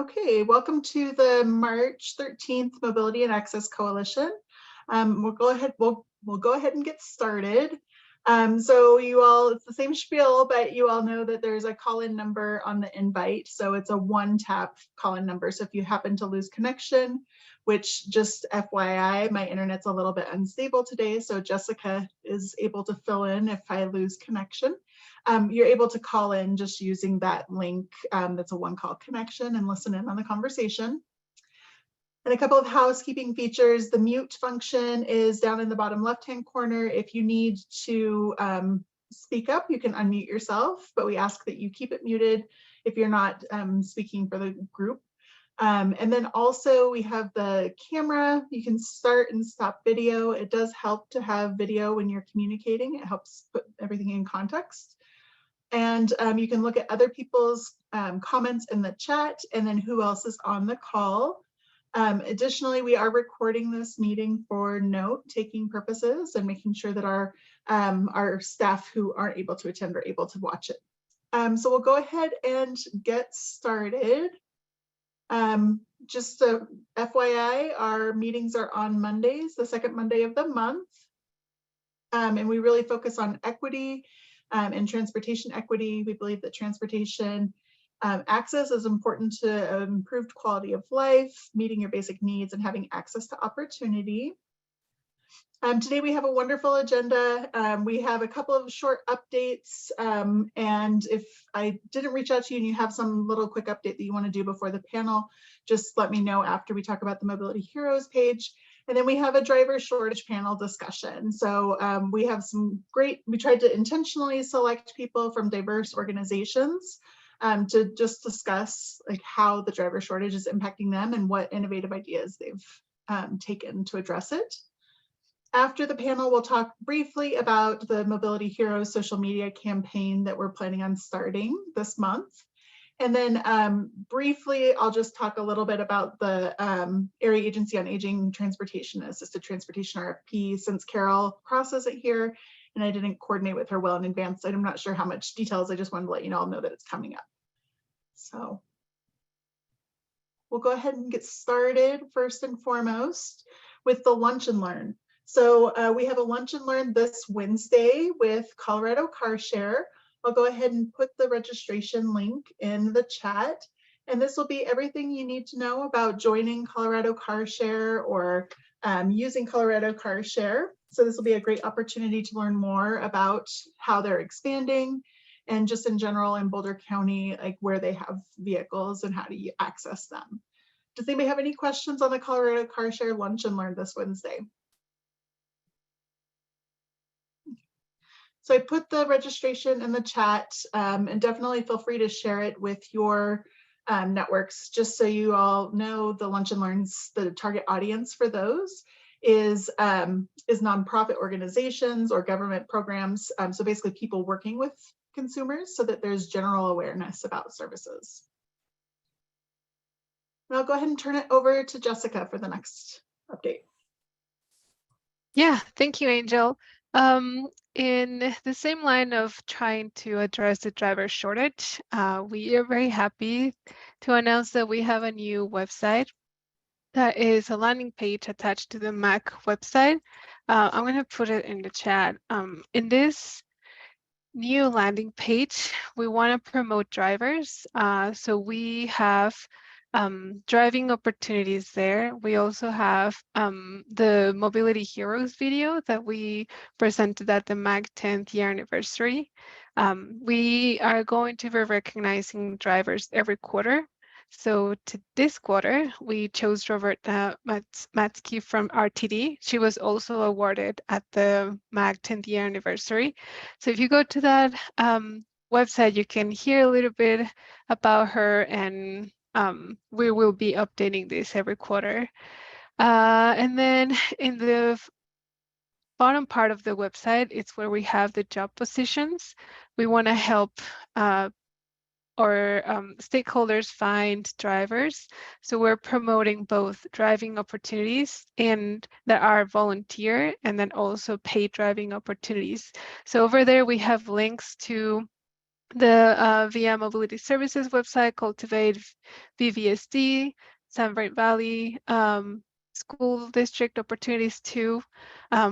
Okay, welcome to the March 13th Mobility and Access Coalition. We'll go ahead and get started. So you all, it's the same spiel, but you all know that there's a call-in number on the invite. So it's a one-tap call-in number. So if you happen to lose connection, which just FYI, my internet's a little bit unstable today, so Jessica is able to fill in if I lose connection. You're able to call in just using that link that's a one-call connection and listen in on the conversation. And a couple of housekeeping features. The mute function is down in the bottom left-hand corner. If you need to speak up, you can unmute yourself, but we ask that you keep it muted if you're not speaking for the group. And then also we have the camera. You can start and stop video. It does help to have video when you're communicating. It helps put everything in context. And you can look at other people's comments in the chat and then who else is on the call. Additionally, we are recording this meeting for note-taking purposes and making sure that our staff who aren't able to attend are able to watch it. So we'll go ahead and get started. Just a FYI, our meetings are on Mondays, the second Monday of the month. And we really focus on equity and transportation equity. We believe that transportation access is important to improved quality of life, meeting your basic needs, and having access to opportunity. Today we have a wonderful agenda. We have a couple of short updates, and if I didn't reach out to you and you have some little quick update that you want to do before the panel, just let me know after we talk about the Mobility Heroes page. And then we have a driver shortage panel discussion. So we have we tried to intentionally select people from diverse organizations to just discuss like how the driver shortage is impacting them and what innovative ideas they've taken to address it. After the panel, we'll talk briefly about the Mobility Heroes social media campaign that we're planning on starting this month. And then briefly, I'll just talk a little bit about the Area Agency on Aging Transportation Assisted Transportation RFP, since Carol crosses it here and I didn't coordinate with her well in advance. I'm not sure how much details. I just wanted to let you all know that it's coming up. So we'll go ahead and get started first and foremost with the Lunch and Learn. So we have a Lunch and Learn this Wednesday with Colorado Car Share. I'll go ahead and put the registration link in the chat. And this will be everything you need to know about joining Colorado Car Share or using Colorado Car Share. So this will be a great opportunity to learn more about how they're expanding and just in general in Boulder County, like where they have vehicles and how do you access them. Does anybody have any questions on the Colorado Car Share Lunch and Learn this Wednesday? So I put the registration in the chat and definitely feel free to share it with your networks, just so you all know the Lunch and Learns, the target audience for those is nonprofit organizations or government programs. So basically people working with consumers so that there's general awareness about services. And I'll go ahead and turn it over to Jessica for the next update. Yeah, thank you, Angel. In the same line of trying to address the driver shortage, we are very happy to announce that we have a new website that is a landing page attached to the MAC website. I'm going to put it in the chat. In this new landing page, we want to promote drivers. So we have driving opportunities there. We also have the Mobility Heroes video that we presented at the MAC 10th year anniversary. We are going to be recognizing drivers every quarter. So to this quarter, we chose Roberta Matsky from RTD. She was also awarded at the MAC 10th year anniversary. So if you go to that website, you can hear a little bit about her, and we will be updating this every quarter. And then in the bottom part of the website, it's where we have the job positions. We want to help our stakeholders find drivers. So we're promoting both driving opportunities and that are volunteer, and then also paid driving opportunities. So over there we have links to the VIA Mobility Services website, Cultivate VVSD, San Bernardino Valley School District Opportunities too.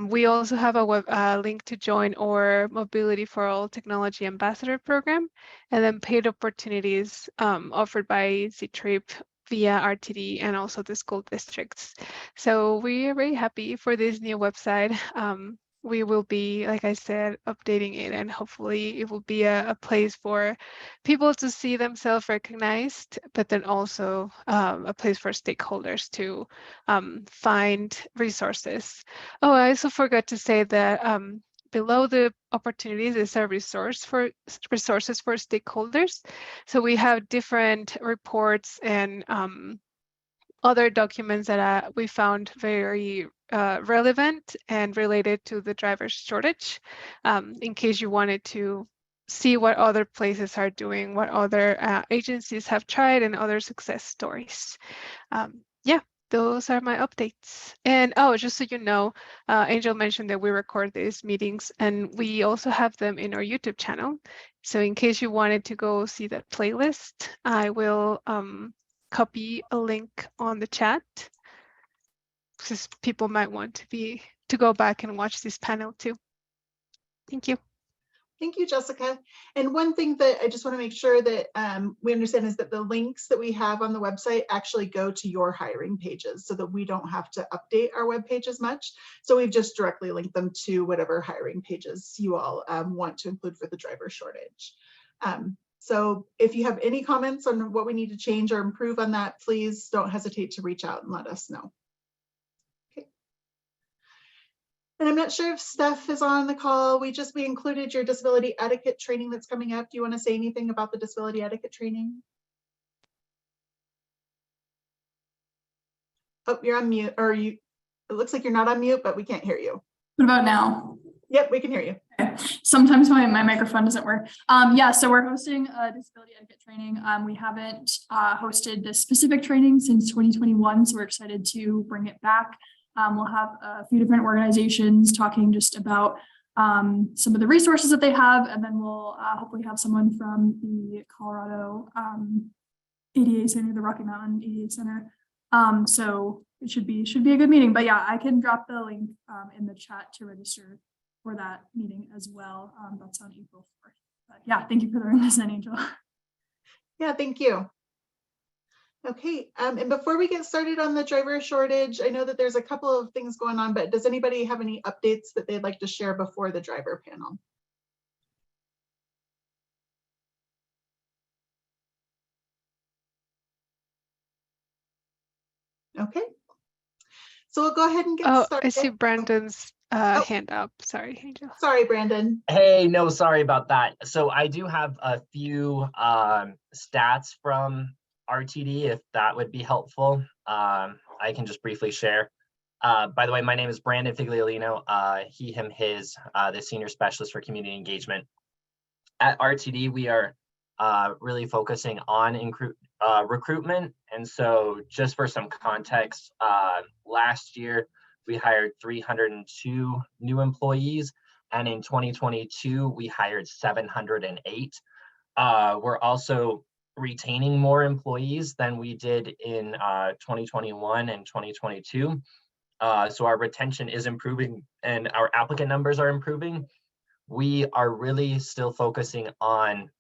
We also have a link to join our Mobility for All Technology Ambassador program, and then paid opportunities offered by C-TRIP via RTD and also the school districts. So we are very happy for this new website. We will be, like I said, updating it, and hopefully it will be a place for people to see themselves recognized, but then also a place for stakeholders to find resources. Oh, I also forgot to say that below the opportunities is a resources for stakeholders. So we have different reports and other documents that we found very relevant and related to the driver shortage, in case you wanted to see what other places are doing, what other agencies have tried, and other success stories. Yeah, those are my updates. And oh, just so you know, Angel mentioned that we record these meetings and we also have them in our YouTube channel. So in case you wanted to go see that playlist, I will copy a link on the chat, because people might want to go back and watch this panel too. Thank you. Thank you, Jessica. And one thing that I just want to make sure that we understand is that the links that we have on the website actually go to your hiring pages, so that we don't have to update our web page as much. So we've just directly linked them to whatever hiring pages you all want to include for the driver shortage. So if you have any comments on what we need to change or improve on that, please don't hesitate to reach out and let us know. And I'm not sure if Steph is on the call. We included your disability etiquette training that's coming up. Do you want to say anything about the disability etiquette training? Oh, you're on mute, or it looks like you're not on mute, but we can't hear you. What about now? Yep, we can hear you. Okay. Sometimes my microphone doesn't work. Yeah, so we're hosting a disability etiquette training. We haven't hosted this specific training since 2021, so we're excited to bring it back. We'll have a few different organizations talking just about some of the resources that they have, and then we'll hopefully have someone from the Colorado ADA Center, the Rocky Mountain ADA Center. So it should be a good meeting. But yeah, I can drop the link in the chat to register for that meeting as well. That's on April 4th. But yeah, thank you for throwing this in, Angel. Yeah, thank you. Okay, and before we get started on the driver shortage, I know that there's a couple of things going on, but does anybody have any updates that they'd like to share before the driver panel? Okay, so we'll go ahead and get started. I see Brandon's hand up. Sorry, Angel. Sorry, Brandon. Hey, no, sorry about that. So I do have a few stats from RTD, if that would be helpful. I can just briefly share. By the way, my name is Brandon Figliolino, he, him, his, the Senior Specialist for Community Engagement. At RTD, we are really focusing on recruitment. And so just for some context, last year, we hired 302 new employees. And in 2022, we hired 708. We're also retaining more employees than we did in 2021 and 2022. So our retention is improving and our applicant numbers are improving. We are really still focusing on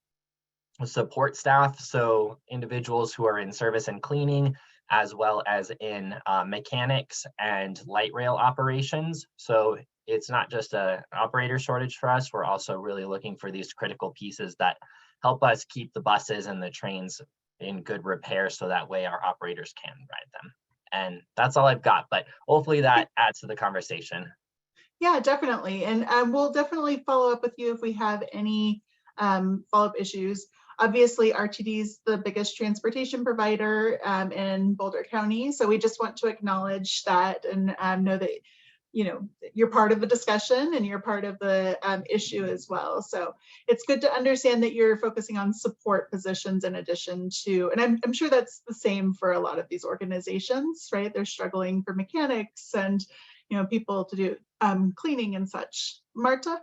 support staff, so individuals who are in service and cleaning, as well as in mechanics and light rail operations. So it's not just an operator shortage for us, we're also really looking for these critical pieces that help us keep the buses and the trains in good repair, so that way our operators can ride them. And that's all I've got, but hopefully that adds to the conversation. Yeah, definitely. And we'll definitely follow up with you if we have any follow-up issues. Obviously, RTD is the biggest transportation provider in Boulder County. So we just want to acknowledge that and know that, you know, you're part of the discussion and you're part of the issue as well. So it's good to understand that you're focusing on support positions in addition to, and I'm sure that's the same for a lot of these organizations, right? They're struggling for mechanics and, you know, people to do cleaning and such. Marta?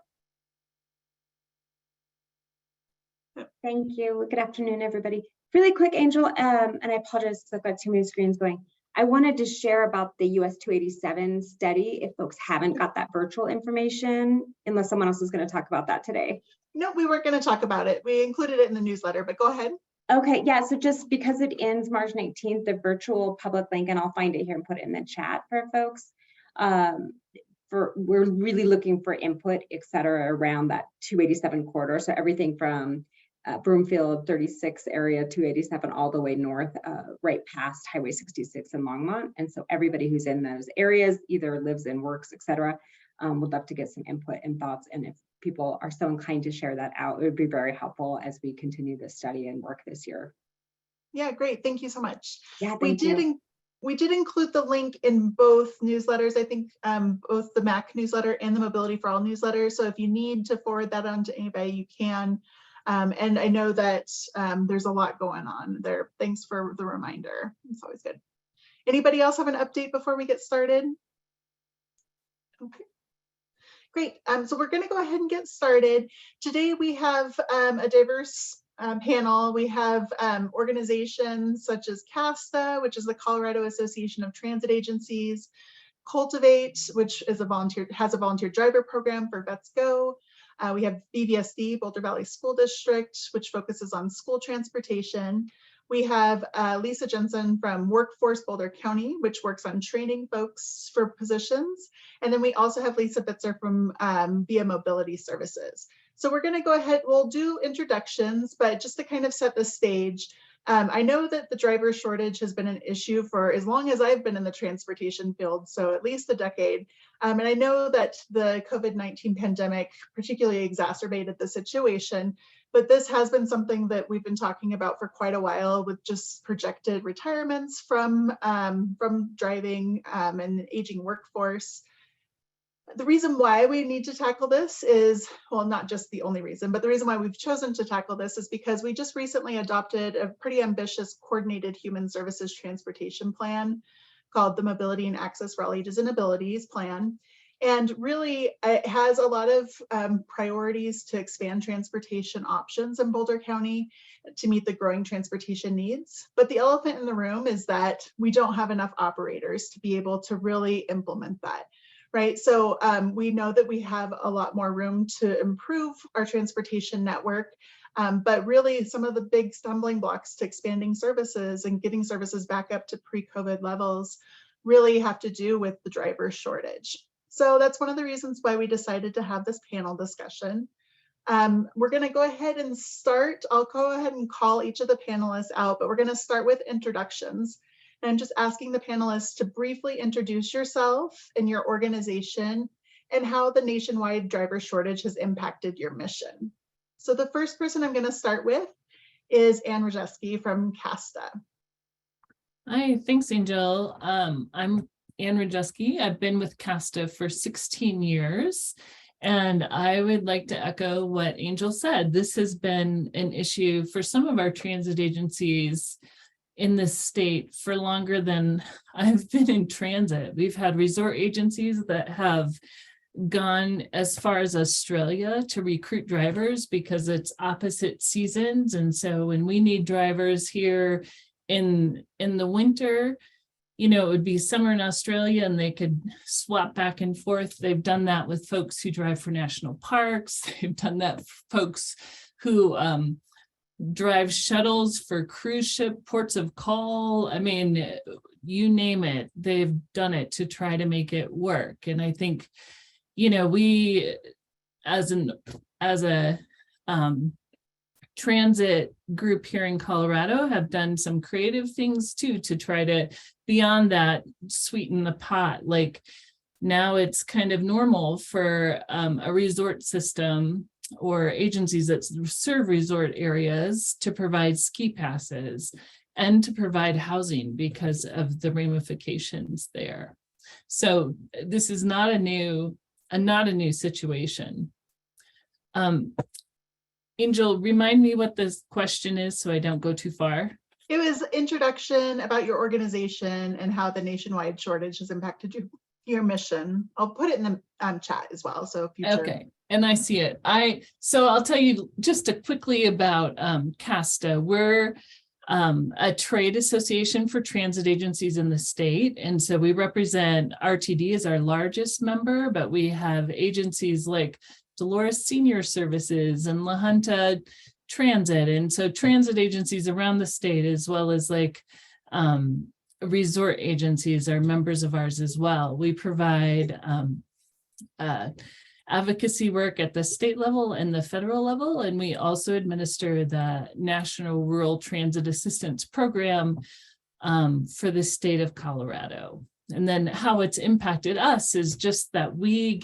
Thank you. Good afternoon, everybody. Really quick, Angel, and I apologize because I've got too many screens going. I wanted to share about the US 287 study if folks haven't got that virtual information, unless someone else is going to talk about that today. No, we weren't going to talk about it. We included it in the newsletter, but go ahead. Okay, yeah, so just because it ends March 19th, the virtual public link, and I'll find it here and put it in the chat for folks. We're really looking for input, et cetera, around that 287 corridor. So everything from Broomfield 36 area 287 all the way north, right past Highway 66 in Longmont. And so everybody who's in those areas either lives and works, et cetera, would love to get some input and thoughts. And if people are so inclined to share that out, it would be very helpful as we continue this study and work this year. Yeah, great. Thank you so much. Yeah, We did include the link in both newsletters. I think both the MAC newsletter and the Mobility for All newsletter. So if you need to forward that on to anybody, you can. And I know that there's a lot going on there. Thanks for the reminder. It's always good. Anybody else have an update before we get started? Okay. Great. So we're going to go ahead and get started. Today we have a diverse panel. We have organizations such as CASTA, which is the Colorado Association of Transit Agencies, Cultivate, which is has a volunteer driver program for Vets Go. We have BVSD, Boulder Valley School District, which focuses on school transportation. We have Lisa Jensen from Workforce Boulder County, which works on training folks for positions. And then we also have Lisa Bitzer from Via Mobility Services. So we're going to go ahead, we'll do introductions, but just to kind of set the stage, I know that the driver shortage has been an issue for as long as I've been in the transportation field, so at least a decade. And I know that the COVID-19 pandemic particularly exacerbated the situation, but this has been something that we've been talking about for quite a while with just projected retirements from driving and an aging workforce. The reason why we need to tackle this is, well, not just the only reason, but the reason why we've chosen to tackle this is because we just recently adopted a pretty ambitious coordinated human services transportation plan called the Mobility and Access for All Ages and Abilities Plan. And really, it has a lot of priorities to expand transportation options in Boulder County to meet the growing transportation needs. But the elephant in the room is that we don't have enough operators to be able to really implement that. Right, so we know that we have a lot more room to improve our transportation network, but really some of the big stumbling blocks to expanding services and getting services back up to pre-COVID levels really have to do with the driver shortage. So that's one of the reasons why we decided to have this panel discussion. We're going to go ahead and start. I'll go ahead and call each of the panelists out, but we're going to start with introductions. And just asking the panelists to briefly introduce yourself and your organization and how the nationwide driver shortage has impacted your mission. So the first person I'm going to start with is Ann Rajewski from CASTA. Hi, thanks, Angel. I'm Ann Rajewski. I've been with CASTA for 16 years. And I would like to echo what Angel said. This has been an issue for some of our transit agencies in this state for longer than I've been in transit. We've had resort agencies that have gone as far as Australia to recruit drivers because it's opposite seasons. And so when we need drivers here in the winter, you know, it would be summer in Australia and they could swap back and forth. They've done that with folks who drive for national parks. They've done that for folks who drive shuttles for cruise ship ports of call. I mean, you name it, they've done it to try to make it work. And I think, you know, we as a transit group here in Colorado have done some creative things too to try to, beyond that, sweeten the pot. Like now it's kind of normal for a resort system or agencies that serve resort areas to provide ski passes and to provide housing because of the ramifications there. So this is not a new situation. Angel, remind me what this question is so I don't go too far. It was introduction about your organization and how the nationwide shortage has impacted your mission. I'll put it in the chat as well. So future. Okay. And I see it. So I'll tell you just quickly about CASTA. We're a trade association for transit agencies in the state. And so we represent RTD as our largest member, but we have agencies like Dolores Senior Services and La Junta Transit. And so transit agencies around the state, as well as like resort agencies, are members of ours as well. We provide advocacy work at the state level and the federal level. And we also administer the National Rural Transit Assistance Program for the state of Colorado. And then how it's impacted us is just that we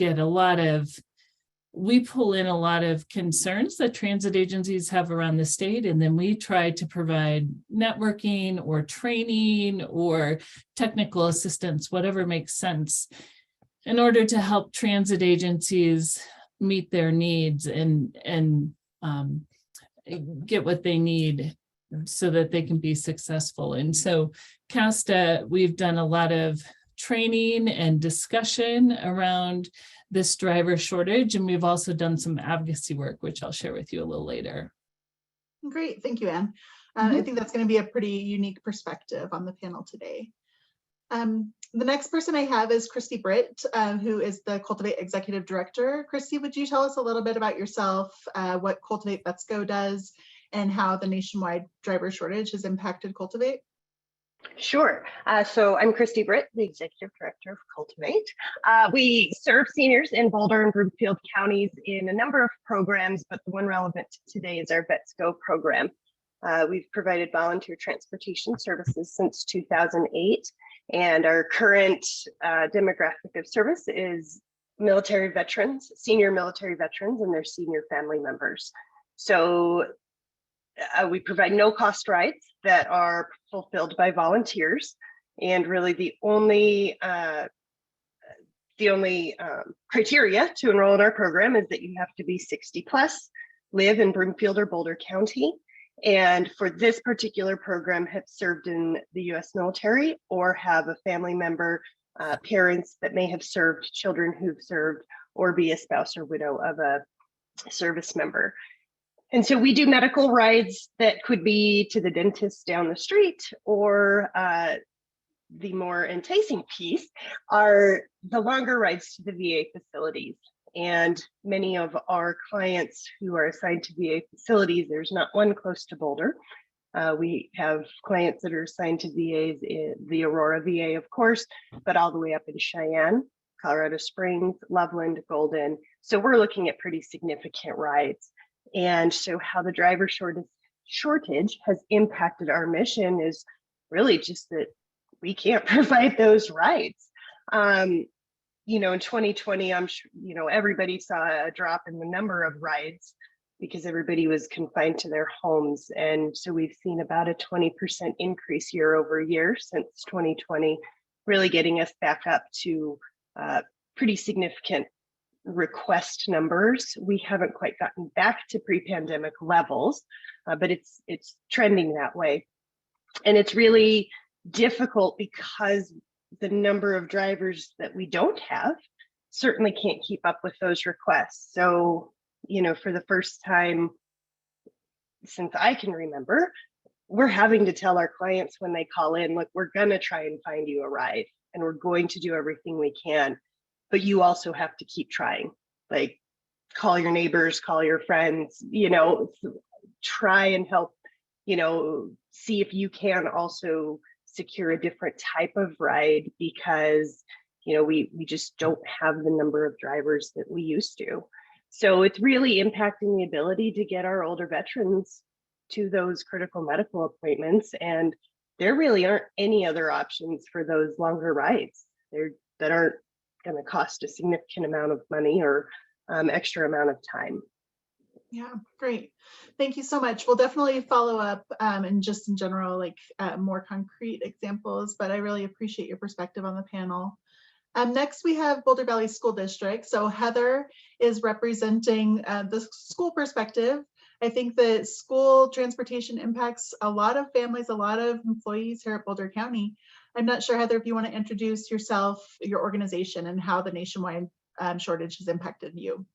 pull in a lot of concerns that transit agencies have around the state, and then we try to provide networking or training or technical assistance, whatever makes sense, in order to help transit agencies meet their needs and get what they need so that they can be successful. And so CASTA, we've done a lot of training and discussion around this driver shortage, and we've also done some advocacy work, which I'll share with you a little later. Great, thank you, Anne. I think that's going to be a pretty unique perspective on the panel today. The next person I have is Christy Britt, who is the Cultivate Executive Director. Christy, would you tell us a little bit about yourself, what Cultivate Vets Go does, and how the nationwide driver shortage has impacted Cultivate? Sure. So I'm Christy Britt, the Executive Director of Cultivate. We serve seniors in Boulder and Broomfield counties in a number of programs, but the one relevant today is our Vets Go program. We've provided volunteer transportation services since 2008, and our current demographic of service is military veterans, senior military veterans, and their senior family members. So we provide no-cost rides that are fulfilled by volunteers, and really the only criteria to enroll in our program is that you have to be 60 plus, live in Broomfield or Boulder County, and for this particular program have served in the U.S. military or have a family member, parents that may have served, children who've served, or be a spouse or widow of a service member. And so we do medical rides that could be to the dentist down the street, or the more enticing piece are the longer rides to the VA facilities. And many of our clients who are assigned to VA facilities, there's not one close to Boulder. We have clients that are assigned to VAs in the Aurora VA, of course, but all the way up in Cheyenne, Colorado Springs, Loveland, Golden. So we're looking at pretty significant rides. And so how the driver shortage has impacted our mission is really just that we can't provide those rides. You know, in 2020, I'm sure, you know, everybody saw a drop in the number of rides because everybody was confined to their homes. And so we've seen about a 20% increase year over year since 2020, really getting us back up to pretty significant request numbers. We haven't quite gotten back to pre-pandemic levels, but it's trending that way. And it's really difficult because the number of drivers that we don't have certainly can't keep up with those requests. So, you know, for the first time since I can remember, we're having to tell our clients when they call in, look, we're gonna try and find you a ride and we're going to do everything we can, but you also have to keep trying. Like, call your neighbors, call your friends, you know, try and help, you know, see if you can also secure a different type of ride, because, you know, we just don't have the number of drivers that we used to. So it's really impacting the ability to get our older veterans to those critical medical appointments. And there really aren't any other options for those longer rides that aren't going to cost a significant amount of money or extra amount of time. Yeah, great. Thank you so much. We'll definitely follow up and just in general, like more concrete examples, but I really appreciate your perspective on the panel. Next, we have Boulder Valley School District. So Heather is representing the school perspective. I think that school transportation impacts a lot of families, a lot of employees here at Boulder County. I'm not sure, Heather, if you want to introduce yourself, your organization, and how the nationwide shortage has impacted you.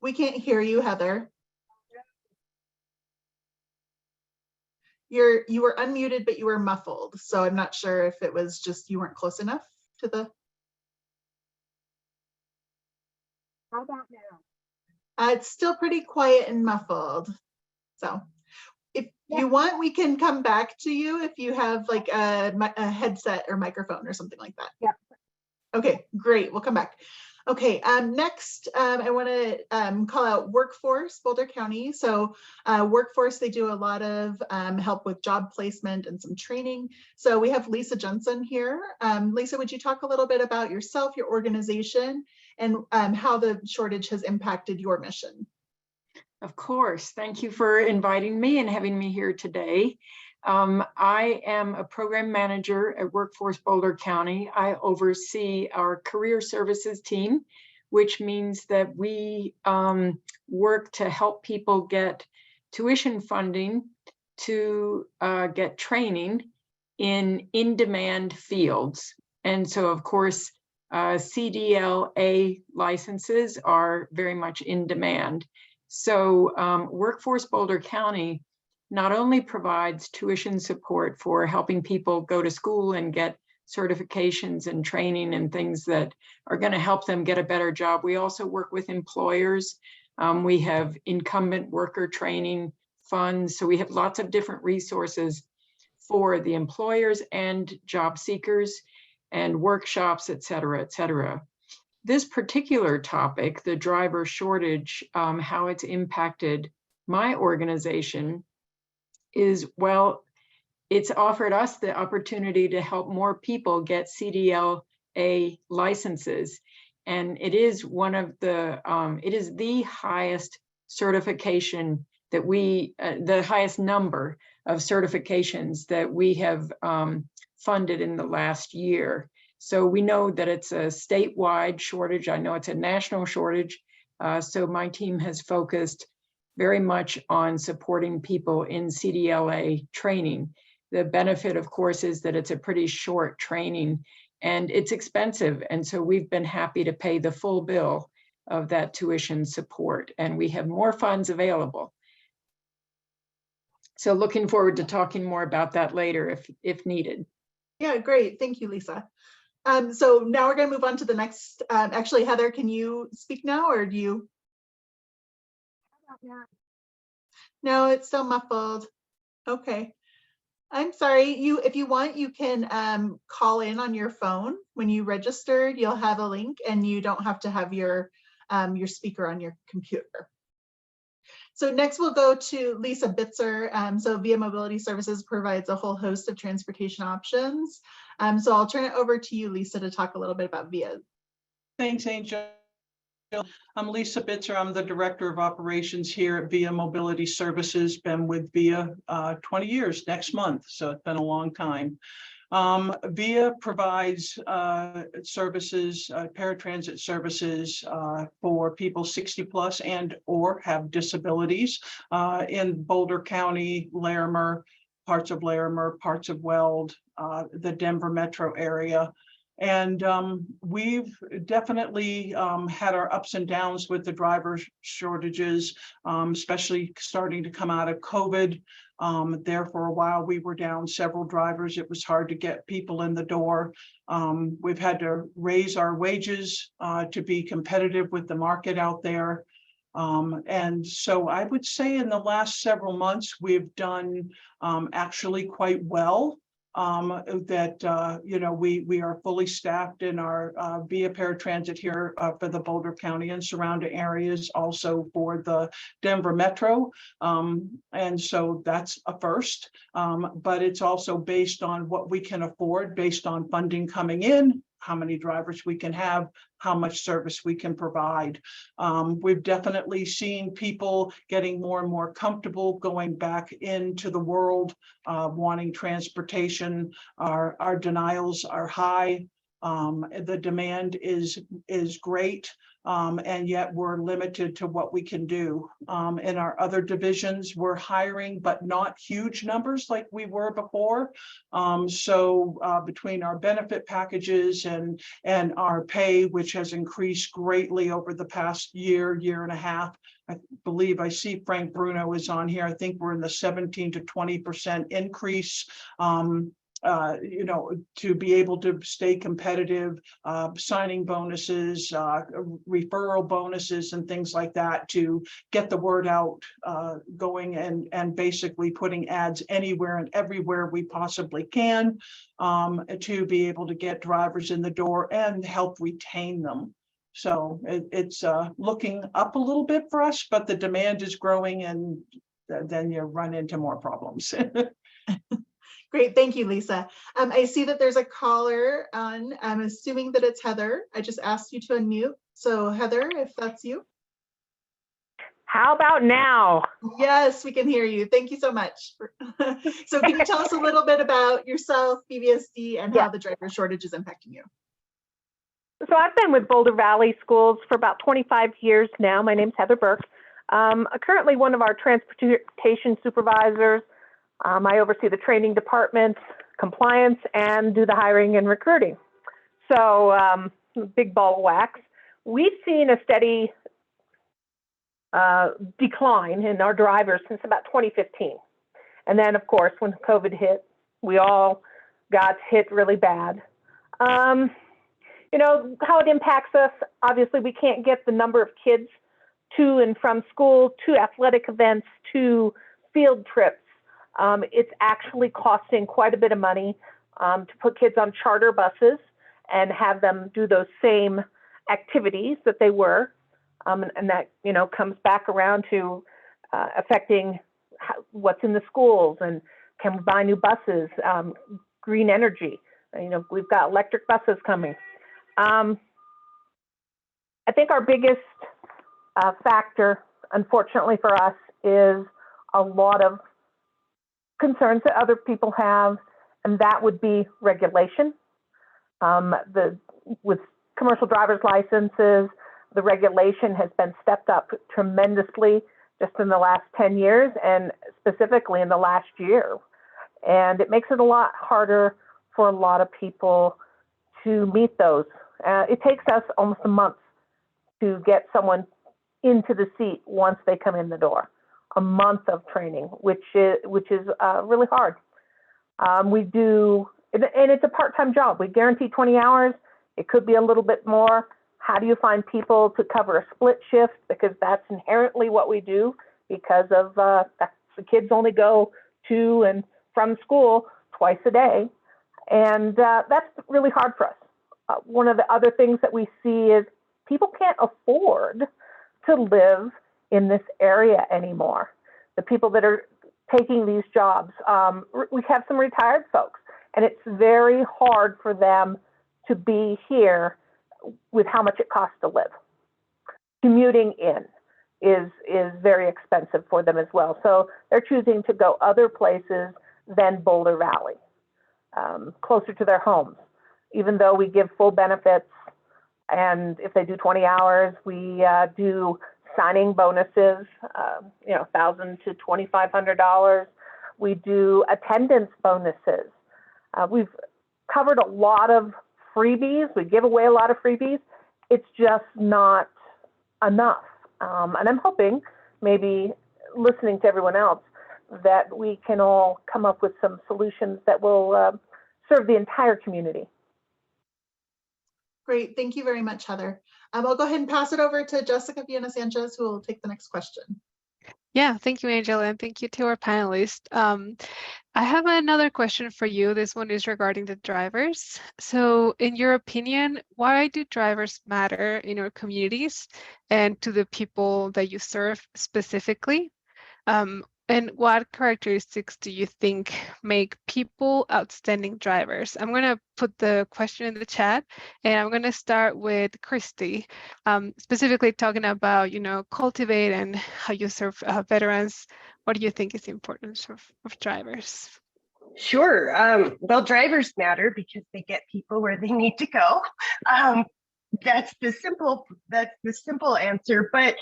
We can't hear you, Heather. You were unmuted, but you were muffled. So I'm not sure if it was just you weren't close enough to the. How about now? It's still pretty quiet and muffled. So if you want, we can come back to you if you have like a headset or microphone or something like that. Yeah. Okay, great. We'll come back. Okay, next, I want to call out Workforce, Boulder County. So Workforce, they do a lot of help with job placement and some training. So we have Lisa Jensen here. Lisa, would you talk a little bit about yourself, your organization, and how the shortage has impacted your mission? Of course. Thank you for inviting me and having me here today. I am a program manager at Workforce Boulder County. I oversee our career services team, which means that we work to help people get tuition funding to get training in in-demand fields. And so, of course, CDLA licenses are very much in demand. So Workforce Boulder County not only provides tuition support for helping people go to school and get certifications and training and things that are going to help them get a better job. We also work with employers. We have incumbent worker training funds. So we have lots of different resources for the employers and job seekers and workshops, et cetera, et cetera. This particular topic, the driver shortage, how it's impacted my organization is, well, it's offered us the opportunity to help more people get CDLA licenses. And it is one of the, it is the highest certification that we, the highest number of certifications that we have funded in the last year. So we know that it's a statewide shortage. I know it's a national shortage. So my team has focused very much on supporting people in CDLA training. The benefit, of course, is that it's a pretty short training and it's expensive. And so we've been happy to pay the full bill of that tuition support, and we have more funds available. So looking forward to talking more about that later if needed. Yeah, great. Thank you, Lisa. So now we're going to move on to the next. Actually, Heather, can you speak now or do you? No, it's still muffled. Okay. I'm sorry. If you want, you can call in on your phone. When you registered, you'll have a link and you don't have to have your speaker on your computer. So next we'll go to Lisa Bitzer. So Via Mobility Services provides a whole host of transportation options. So I'll turn it over to you, Lisa, to talk a little bit about Via. Thanks, Angel. I'm Lisa Bitzer. I'm the Director of Operations here at Via Mobility Services. Been with Via 20 years next month, so it's been a long time. Via provides services, paratransit services for people 60 plus and or have disabilities in Boulder County, Larimer, parts of Larimer, parts of Weld, the Denver metro area. And we've definitely had our ups and downs with the driver shortages, especially starting to come out of COVID. There for a while, we were down several drivers. It was hard to get people in the door. We've had to raise our wages to be competitive with the market out there. And so I would say in the last several months, we've done actually quite well. You know, we are fully staffed in our Via Paratransit here for the Boulder County and surrounding areas, also for the Denver Metro. And so that's a first, but it's also based on what we can afford, based on funding coming in, how many drivers we can have, how much service we can provide. We've definitely seen people getting more and more comfortable going back into the world, wanting transportation. Our denials are high. The demand is great. And yet we're limited to what we can do. In our other divisions, we're hiring, but not huge numbers like we were before. So between our benefit packages and our pay, which has increased greatly over the past year and a half, I believe I see Frank Bruno is on here. I think we're in the 17 to 20% increase. You know, to be able to stay competitive, signing bonuses, referral bonuses and things like that to get the word out, going and basically putting ads anywhere and everywhere we possibly can, to be able to get drivers in the door and help retain them. So it's looking up a little bit for us, but the demand is growing, and then you run into more problems. Great, thank you, Lisa. I see that there's a caller on. I'm assuming that it's Heather. I just asked you to unmute. So Heather, if that's you. How about now? Yes, we can hear you. Thank you so much. So can you tell us a little bit about yourself, BVSD, and how the driver shortage is impacting you? So I've been with Boulder Valley Schools for about 25 years now. My name's Heather Burke. I'm currently one of our transportation supervisors. I oversee the training department, compliance, and do the hiring and recruiting. So big ball of wax. We've seen a steady decline in our drivers since about 2015. And then, of course, when COVID hit, we all got hit really bad. You know, how it impacts us, obviously, we can't get the number of kids to and from school, to athletic events, to field trips. It's actually costing quite a bit of money to put kids on charter buses and have them do those same activities that they were. And that, you know, comes back around to affecting what's in the schools, and can we buy new buses, green energy. You know, we've got electric buses coming. I think our biggest factor, unfortunately for us, is a lot of concerns that other people have, and that would be regulation. With commercial driver's licenses, the regulation has been stepped up tremendously just in the last 10 years, and specifically in the last year. And it makes it a lot harder for a lot of people to meet those. It takes us almost a month to get someone into the seat once they come in the door. A month of training, which is really hard. We do, and it's a part-time job. We guarantee 20 hours. It could be a little bit more. How do you find people to cover a split shift? Because that's inherently what we do, because of the kids only go to and from school twice a day. And that's really hard for us. One of the other things that we see is people can't afford to live in this area anymore. The people that are taking these jobs, we have some retired folks, and it's very hard for them to be here with how much it costs to live. Commuting in is very expensive for them as well. So they're choosing to go other places than Boulder Valley, closer to their homes, even though we give full benefits. And if they do 20 hours, we do signing bonuses, you know, $1,000 to $2,500. We do attendance bonuses. We've covered a lot of freebies. We give away a lot of freebies. It's just not enough. And I'm hoping, maybe listening to everyone else, that we can all come up with some solutions that will serve the entire community. Great, thank you very much, Heather. I'll go ahead and pass it over to Jessica Viana Sanchez, who will take the next question. Yeah, thank you, Angela, and thank you to our panelists. I have another question for you. This one is regarding the drivers. So in your opinion, why do drivers matter in our communities and to the people that you serve specifically? And what characteristics do you think make people outstanding drivers? I'm going to put the question in the chat, and I'm going to start with Christy, specifically talking about, you know, Cultivate and how you serve veterans. What do you think is the importance of drivers? Sure. Well, drivers matter because they get people where they need to go. That's the simple answer, but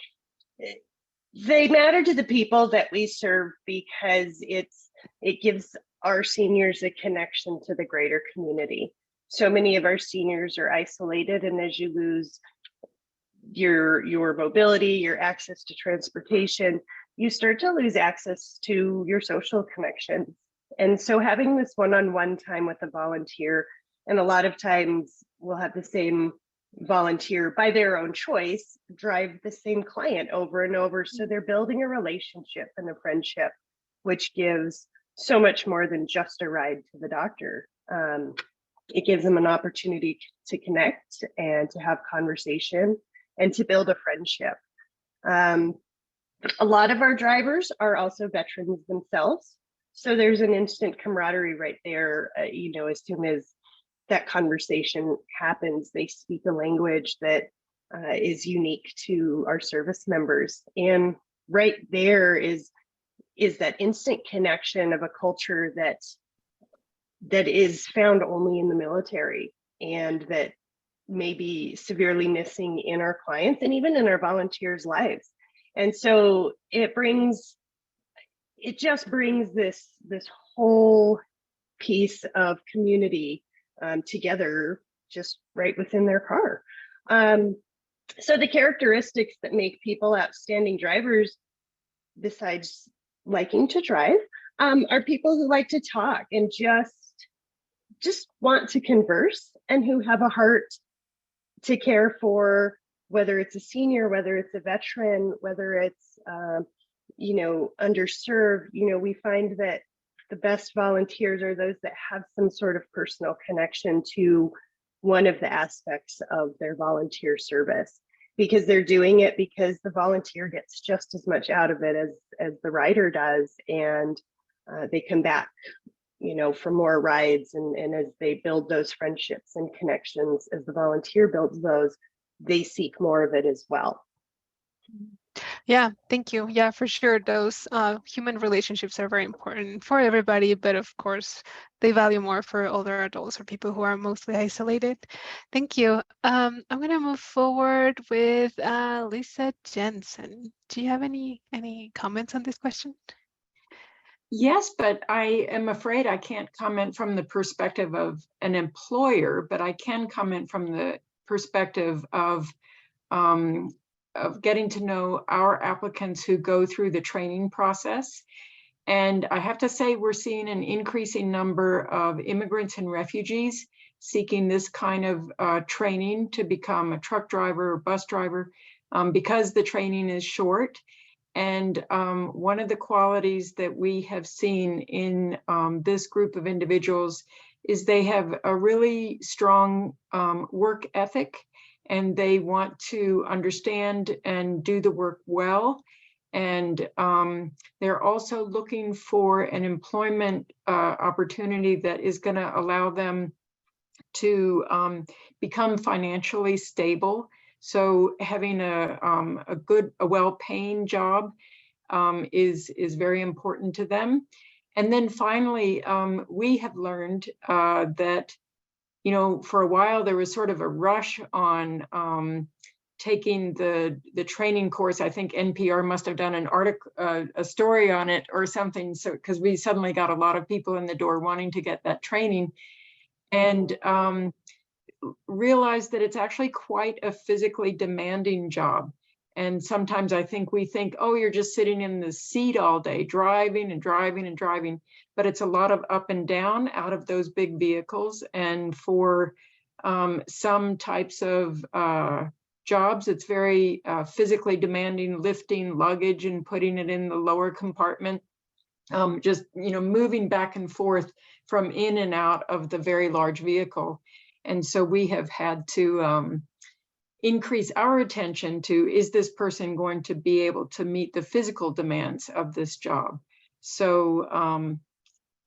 they matter to the people that we serve because it gives our seniors a connection to the greater community. So many of our seniors are isolated, and as you lose your mobility, your access to transportation, you start to lose access to your social connections. And so having this one-on-one time with a volunteer, and a lot of times we'll have the same volunteer by their own choice drive the same client over and over. So they're building a relationship and a friendship, which gives so much more than just a ride to the doctor. It gives them an opportunity to connect and to have conversation and to build a friendship. A lot of our drivers are also veterans themselves. So there's an instant camaraderie right there. As soon as that conversation happens, they speak a language that is unique to our service members. And right there is that instant connection of a culture that is found only in the military, and that may be severely missing in our clients and even in our volunteers' lives. And so it just brings this whole piece of community together just right within their car. So the characteristics that make people outstanding drivers, besides liking to drive, are people who like to talk and just want to converse, and who have a heart to care for, whether it's a senior, whether it's a veteran, whether it's underserved. We find that the best volunteers are those that have some sort of personal connection to one of the aspects of their volunteer service, because they're doing it because the volunteer gets just as much out of it as the rider does, and they come back for more rides, and as they build those friendships and connections, as the volunteer builds those, they seek more of it as well. Yeah, thank you. Yeah, for sure. Those human relationships are very important for everybody, but of course, they value more for older adults or people who are mostly isolated. Thank you. I'm going to move forward with Lisa Jensen. Do you have any comments on this question? Yes, but I am afraid I can't comment from the perspective of an employer, but I can comment from the perspective of getting to know our applicants who go through the training process. And I have to say, we're seeing an increasing number of immigrants and refugees seeking this kind of training to become a truck driver or bus driver because the training is short. And one of the qualities that we have seen in this group of individuals is they have a really strong work ethic, and they want to understand and do the work well. And they're also looking for an employment opportunity that is going to allow them to become financially stable. So having a well-paying job is very important to them. And then finally, we have learned that, for a while there was sort of a rush on taking the training course. I think NPR must have done an article, a story on it or something. So because we suddenly got a lot of people in the door wanting to get that training, and realize that it's actually quite a physically demanding job. And sometimes I think we think, oh, you're just sitting in the seat all day, driving and driving and driving, but it's a lot of up and down out of those big vehicles. And for some types of jobs, it's very physically demanding, lifting luggage and putting it in the lower compartment, just moving back and forth from in and out of the very large vehicle. And so we have had to increase our attention to, is this person going to be able to meet the physical demands of this job? So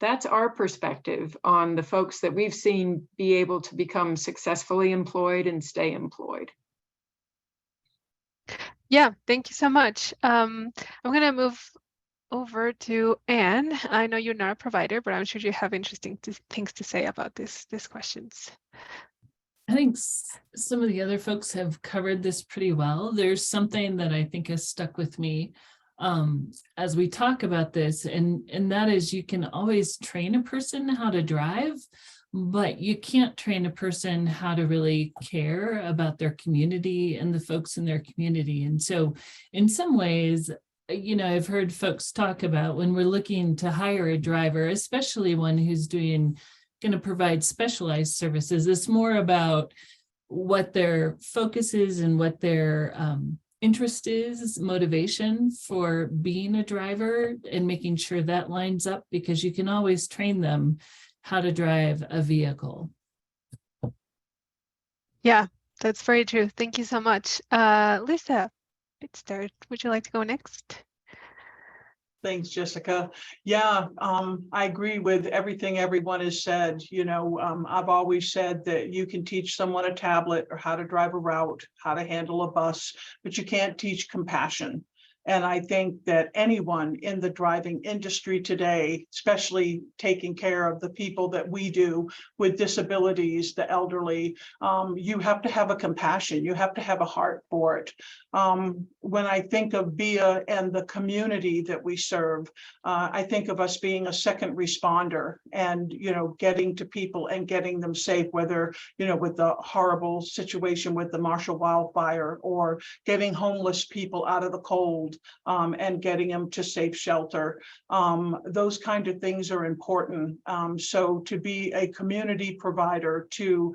that's our perspective on the folks that we've seen be able to become successfully employed and stay employed. Yeah, thank you so much. I'm going to move over to Anne. I know you're not a provider, but I'm sure you have interesting things to say about these questions. I think some of the other folks have covered this pretty well. There's something that I think has stuck with me as we talk about this, and that is you can always train a person how to drive, but you can't train a person how to really care about their community and the folks in their community. And so in some ways, you know, I've heard folks talk about when we're looking to hire a driver, especially one who's going to provide specialized services, it's more about what their focus is and what their interest is, motivation for being a driver, and making sure that lines up, because you can always train them how to drive a vehicle. Yeah, that's very true. Thank you so much. Lisa Bitster, would you like to go next? Thanks, Jessica. Yeah, I agree with everything everyone has said. You know, I've always said that you can teach someone a tablet or how to drive a route, how to handle a bus, but you can't teach compassion. And I think that anyone in the driving industry today, especially taking care of the people that we do with disabilities, the elderly, you have to have a compassion. You have to have a heart for it. When I think of VIA and the community that we serve, I think of us being a second responder and, you know, getting to people and getting them safe, whether, you know, with the horrible situation with the Marshall wildfire, or getting homeless people out of the cold, and getting them to safe shelter. Those kind of things are important. So to be a community provider, to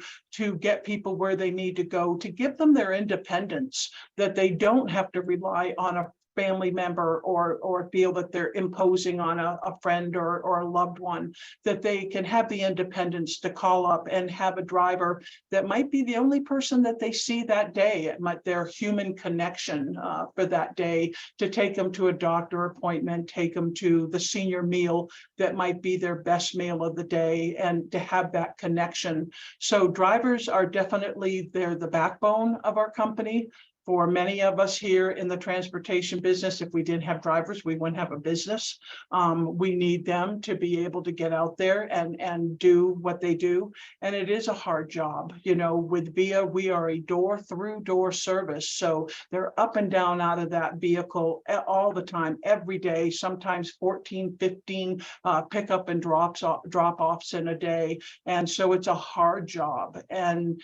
get people where they need to go, to give them their independence, that they don't have to rely on a family member or feel that they're imposing on a friend or a loved one, that they can have the independence to call up and have a driver that might be the only person that they see that day. It might their human connection for that day, to take them to a doctor appointment, take them to the senior meal that might be their best meal of the day, and to have that connection. So drivers are definitely, they're the backbone of our company. For many of us here in the transportation business, if we didn't have drivers, we wouldn't have a business. We need them to be able to get out there and do what they do. And it is a hard job. You know, with VIA, we are a door-through-door service. So they're up and down out of that vehicle all the time, every day, sometimes 14, 15 pickup and drop-offs in a day. And so it's a hard job. And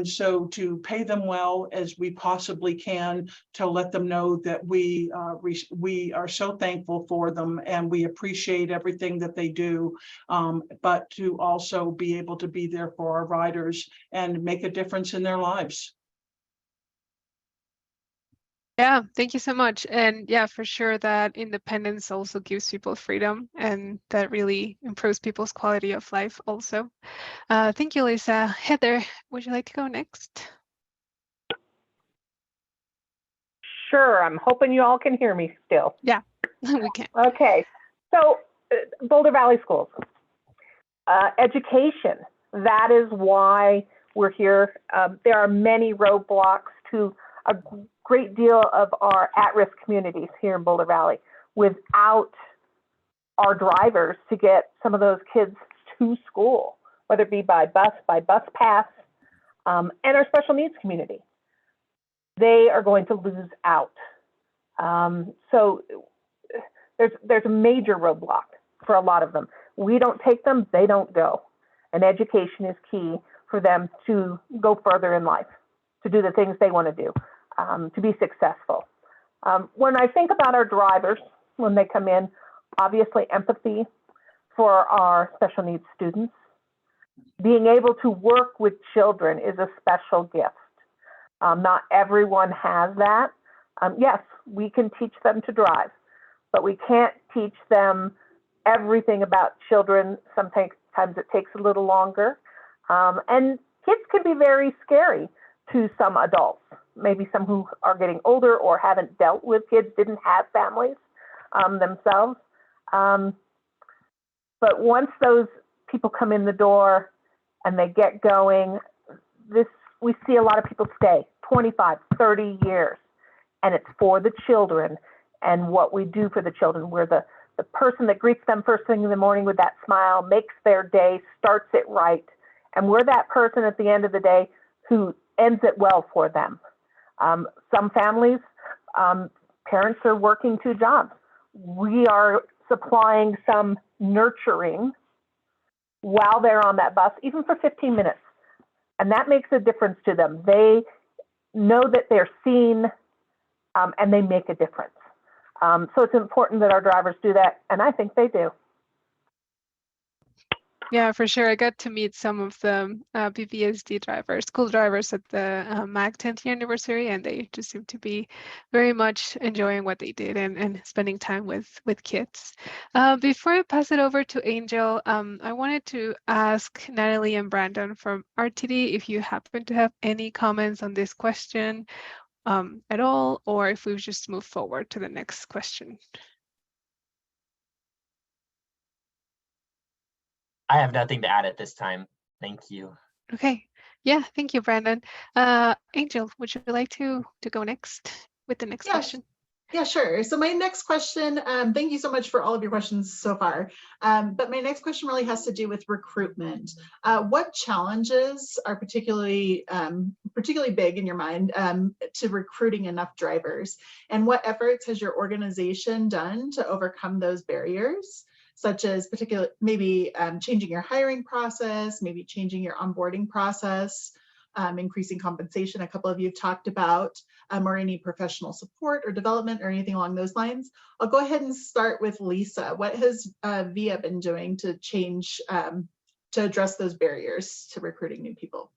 so to pay them well as we possibly can, to let them know that we are so thankful for them and we appreciate everything that they do, but to also be able to be there for our riders and make a difference in their lives. Yeah, thank you so much. And yeah, for sure that independence also gives people freedom, and that really improves people's quality of life also. Thank you, Lisa. Heather, would you like to go next? Sure, I'm hoping you all can hear me still. Yeah, we can. Okay, so Boulder Valley Schools. Education, that is why we're here. There are many roadblocks to a great deal of our at-risk communities here in Boulder Valley. Without our drivers to get some of those kids to school, whether it be by bus pass, and our special needs community, they are going to lose out. So there's a major roadblock for a lot of them. We don't take them, they don't go. And education is key for them to go further in life, to do the things they want to do, to be successful. When I think about our drivers, when they come in, obviously empathy for our special needs students. Being able to work with children is a special gift. Not everyone has that. Yes, we can teach them to drive, but we can't teach them everything about children. Sometimes it takes a little longer. And kids can be very scary to some adults, maybe some who are getting older or haven't dealt with kids, didn't have families themselves. But once those people come in the door and they get going, we see a lot of people stay 25, 30 years, and it's for the children. and what we do for the children. We're the person that greets them first thing in the morning with that smile, makes their day, starts it right. And we're that person at the end of the day who ends it well for them. Some families, parents are working 2 jobs. We are supplying some nurturing while they're on that bus, even for 15 minutes. And that makes a difference to them. They know that they're seen and they make a difference. So it's important that our drivers do that, and I think they do. Yeah, for sure. I got to meet some of the BVSD drivers, school drivers at the MAG 10th year anniversary, and they just seem to be very much enjoying what they did and spending time with kids. Before I pass it over to Angel, I wanted to ask Natalie and Brandon from RTD if you happen to have any comments on this question at all, or if we just move forward to the next question. I have nothing to add at this time. Thank you. Okay. Yeah, thank you, Brandon. Angel, would you like to go next with the next question? Yeah, sure. So my next question, thank you so much for all of your questions so far. But my next question really has to do with recruitment. What challenges are particularly big in your mind to recruiting enough drivers? And what efforts has your organization done to overcome those barriers, such as maybe changing your hiring process, maybe changing your onboarding process, increasing compensation, a couple of you have talked about, or any professional support or development or anything along those lines. I'll go ahead and start with Lisa. What has VIA been doing to change, to address those barriers to recruiting new people?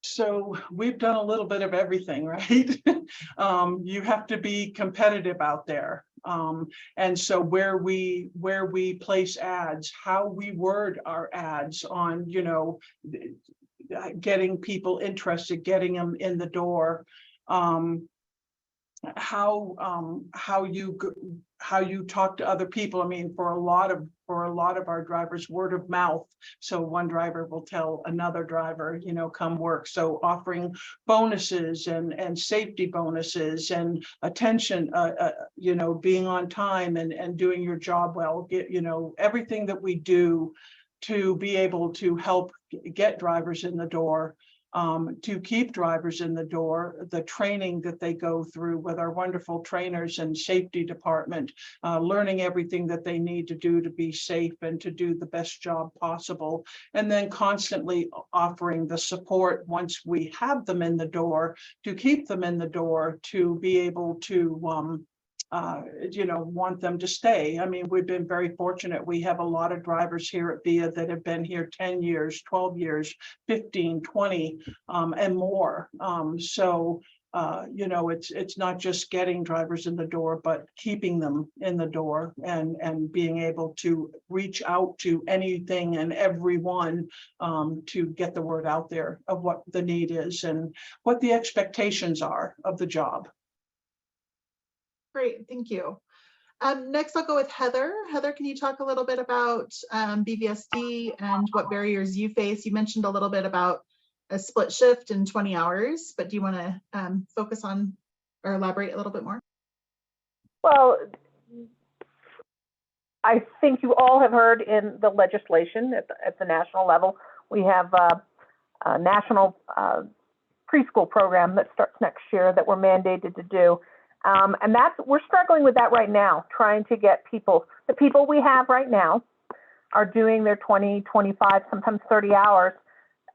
So we've done a little bit of everything, right? You have to be competitive out there. And so where we place ads, how we word our ads on, you know, getting people interested, getting them in the door, how you talk to other people. I mean, for a lot of our drivers, word of mouth. So one driver will tell another driver, you know, come work. So offering bonuses and safety bonuses and attention, you know, being on time and doing your job well. You know, everything that we do to be able to help get drivers in the door, to keep drivers in the door, the training that they go through with our wonderful trainers and safety department, learning everything that they need to do to be safe and to do the best job possible. And then constantly offering the support once we have them in the door, to keep them in the door, to be able to you know, want them to stay. I mean, we've been very fortunate. We have a lot of drivers here at VIA that have been here 10 years, 12 years, 15, 20, and more. So, you know, it's not just getting drivers in the door, but keeping them in the door and being able to reach out to anything and everyone to get the word out there of what the need is and what the expectations are of the job. Great, thank you. Next, I'll go with Heather. Heather, can you talk a little bit about BVSD and what barriers you face? You mentioned a little bit about a split shift in 20 hours, but do you want to focus on or elaborate a little bit more? Well, I think you all have heard in the legislation at the national level, we have a national preschool program that starts next year that we're mandated to do. And we're struggling with that right now, trying to get the people we have right now are doing their 20, 25, sometimes 30 hours.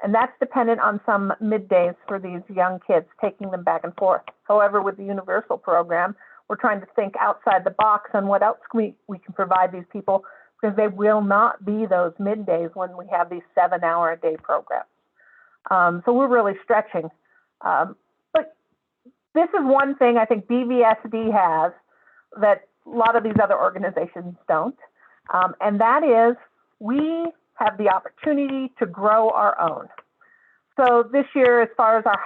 And that's dependent on some middays for these young kids, taking them back and forth. However, with the universal program, we're trying to think outside the box on what else we can provide these people, because they will not be those middays when we have these 7-hour-a-day programs. So we're really stretching. This is one thing I think BVSD has that a lot of these other organizations don't, and that is we have the opportunity to grow our own. So this year, as far as our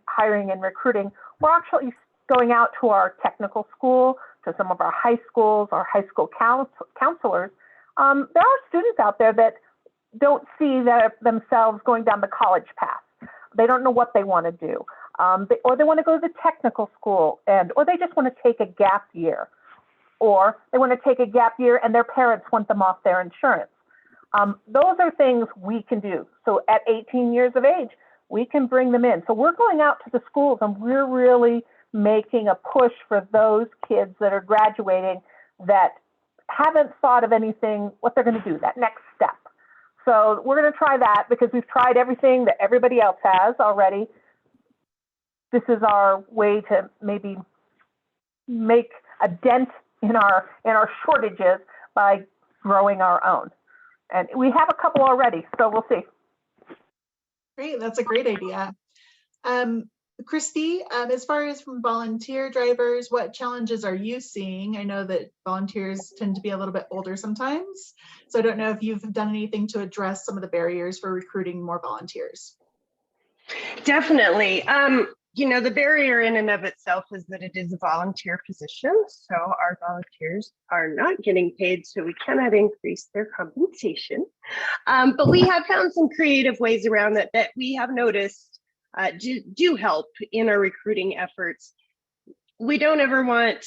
hiring and recruiting, we're actually going out to our technical school, to some of our high schools, our high school counselors. There are students out there that don't see themselves going down the college path. They don't know what they want to do. or they want to go to the technical school, or they just want to take a gap year, or they want to take a gap year and their parents want them off their insurance. Those are things we can do. So at 18 years of age, we can bring them in. So we're going out to the schools and we're really making a push for those kids that are graduating that haven't thought of anything, what they're going to do, that next step. So we're going to try that because we've tried everything that everybody else has already. This is our way to maybe make a dent in our shortages by growing our own. And we have a couple already, so we'll see. Great, that's a great idea. Christy, as far as from volunteer drivers, what challenges are you seeing? I know that volunteers tend to be a little bit older sometimes, so I don't know if you've done anything to address some of the barriers for recruiting more volunteers. Definitely. You know, the barrier in and of itself is that it is a volunteer position. So our volunteers are not getting paid, so we cannot increase their compensation. But we have found some creative ways around that we have noticed do help in our recruiting efforts. We don't ever want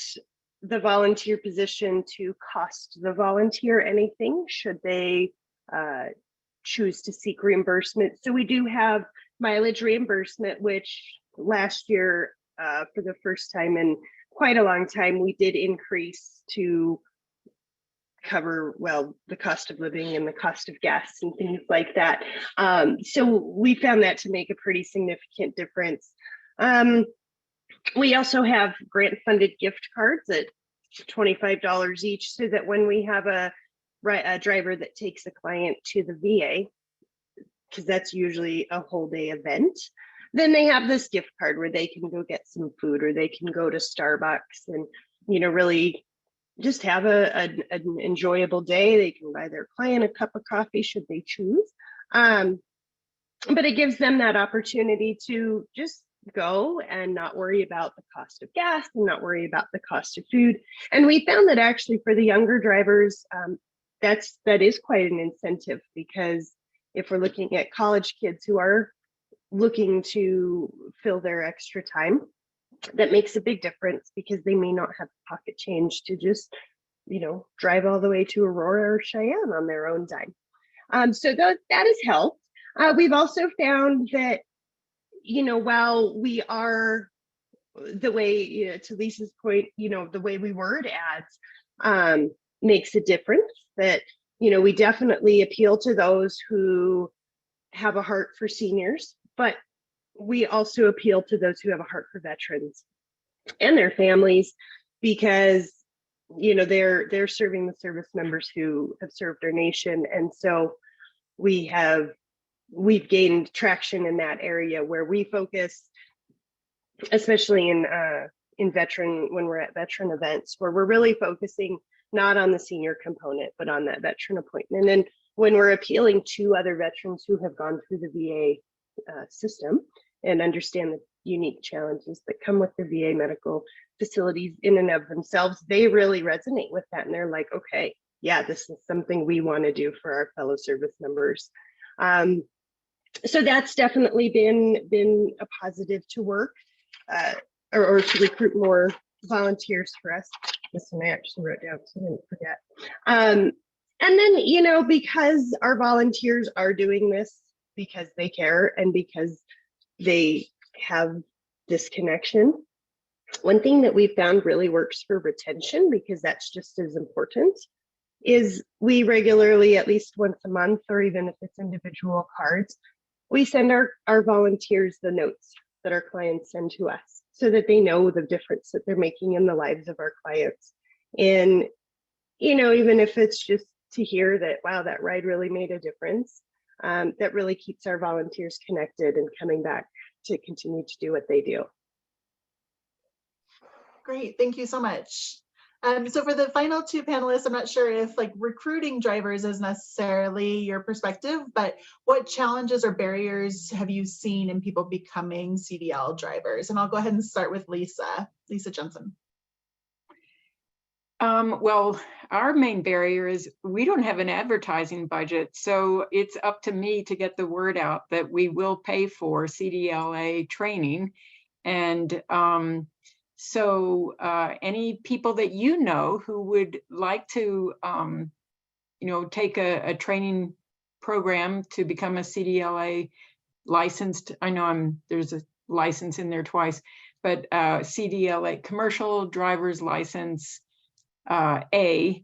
the volunteer position to cost the volunteer anything should they choose to seek reimbursement. So we do have mileage reimbursement, which last year, for the first time in quite a long time, we did increase to cover, well, the cost of living and the cost of gas and things like that. So we found that to make a pretty significant difference. We also have grant funded gift cards at $25 each, so that when we have a driver that takes a client to the VA, because that's usually a whole day event, then they have this gift card where they can go get some food, or they can go to Starbucks and, you know, really just have an enjoyable day. They can buy their client a cup of coffee should they choose. But it gives them that opportunity to just go and not worry about the cost of gas and not worry about the cost of food. And we found that actually for the younger drivers, that is quite an incentive, because if we're looking at college kids who are looking to fill their extra time, that makes a big difference, because they may not have pocket change to just, you know, drive all the way to Aurora or Cheyenne on their own dime. So that has helped. We've also found that, you know, while we are the way, you know, to Lisa's point, you know, the way we word ads makes a difference. That, you know, we definitely appeal to those who have a heart for seniors, but we also appeal to those who have a heart for veterans and their families, because, you know, they're serving the service members who have served our nation. And so we've gained traction in that area where we focus, especially in veteran, when we're at veteran events, where we're really focusing not on the senior component, but on that veteran appointment. And when we're appealing to other veterans who have gone through the VA system and understand the unique challenges that come with the VA medical facilities in and of themselves, they really resonate with that. And they're like, okay, yeah, this is something we want to do for our fellow service members. So that's definitely been a positive to work or to recruit more volunteers for us. This one I actually wrote down so I didn't forget. And then, you know, because our volunteers are doing this because they care and because they have this connection, one thing that we found really works for retention, because that's just as important, is we regularly, at least once a month, or even if it's individual cards, we send our volunteers the notes that our clients send to us, so that they know the difference that they're making in the lives of our clients. And, you know, even if it's just to hear that, wow, that ride really made a difference, that really keeps our volunteers connected and coming back to continue to do what they do. Great, thank you so much. So for the final two panelists, I'm not sure if like recruiting drivers is necessarily your perspective, but what challenges or barriers have you seen in people becoming CDL drivers? And I'll go ahead and start with Lisa Jensen. Well, our main barrier is we don't have an advertising budget, so it's up to me to get the word out that we will pay for CDLA training. And so any people that you know who would like to, take a training program to become a CDLA licensed, I know there's a license in there twice, but CDLA, Commercial Driver's License A.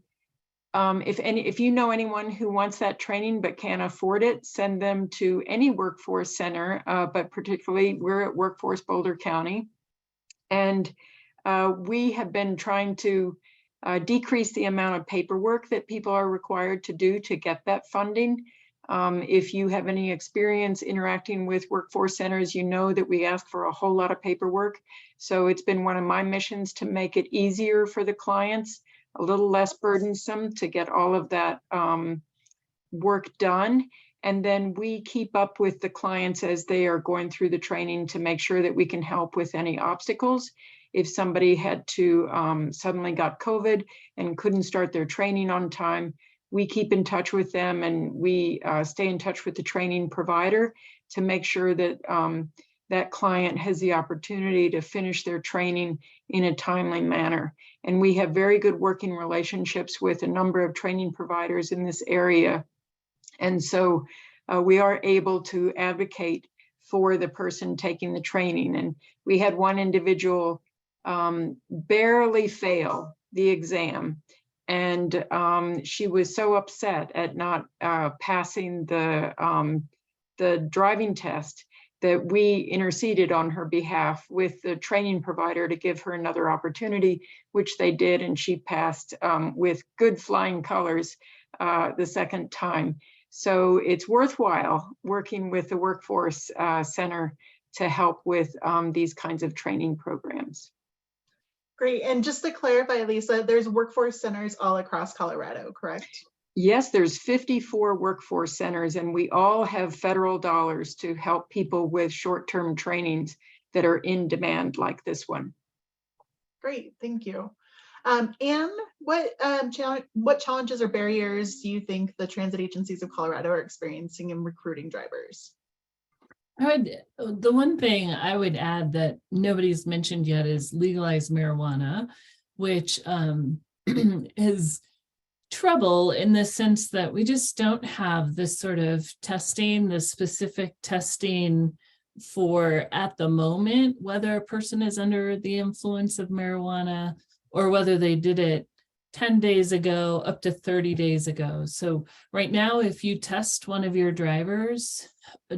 If you know anyone who wants that training but can't afford it, send them to any workforce center, but particularly we're at Workforce Boulder County. And we have been trying to decrease the amount of paperwork that people are required to do to get that funding. If you have any experience interacting with workforce centers, you know that we ask for a whole lot of paperwork. So it's been one of my missions to make it easier for the clients, a little less burdensome to get all of that work done. And then we keep up with the clients as they are going through the training to make sure that we can help with any obstacles. If somebody had to suddenly got COVID and couldn't start their training on time, we keep in touch with them, and we stay in touch with the training provider to make sure that that client has the opportunity to finish their training in a timely manner. And we have very good working relationships with a number of training providers in this area. And so we are able to advocate for the person taking the training. And we had one individual barely fail the exam. And she was so upset at not passing the driving test that we interceded on her behalf with the training provider to give her another opportunity, which they did, and she passed with good flying colors the second time. So it's worthwhile working with the Workforce Center to help with these kinds of training programs. Great. And just to clarify, Lisa, there's workforce centers all across Colorado, correct? Yes, there's 54 workforce centers, and we all have federal dollars to help people with short-term trainings that are in demand like this one. Great, thank you. Anne, what challenges or barriers do you think the transit agencies of Colorado are experiencing in recruiting drivers? The one thing I would add that nobody's mentioned yet is legalized marijuana, which is trouble in the sense that we just don't have this sort of testing, the specific testing for at the moment, whether a person is under the influence of marijuana or whether they did it 10 days ago up to 30 days ago. So right now, if you test one of your drivers,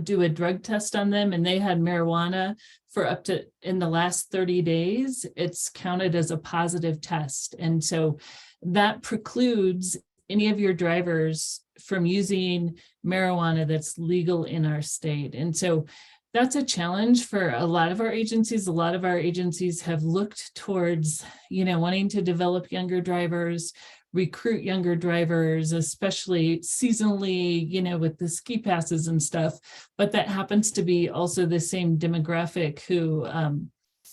do a drug test on them and they had marijuana for up to in the last 30 days, it's counted as a positive test. And so that precludes any of your drivers from using marijuana that's legal in our state. And so that's a challenge for a lot of our agencies. A lot of our agencies have looked towards, wanting to develop younger drivers, recruit younger drivers, especially seasonally, with the ski passes and stuff. But that happens to be also the same demographic who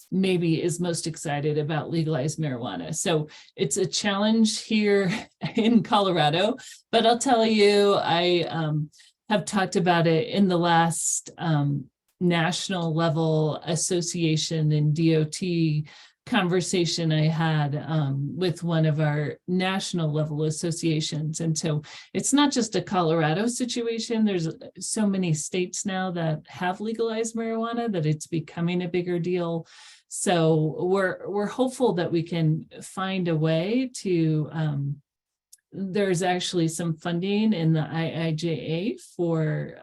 maybe is most excited about legalized marijuana. So it's a challenge here in Colorado, but I'll tell you, I have talked about it in the last national level association and DOT conversation I had with one of our national level associations. And so it's not just a Colorado situation. There's so many states now that have legalized marijuana that it's becoming a bigger deal. So we're hopeful that we can find a way to, there's actually some funding in the IIJA for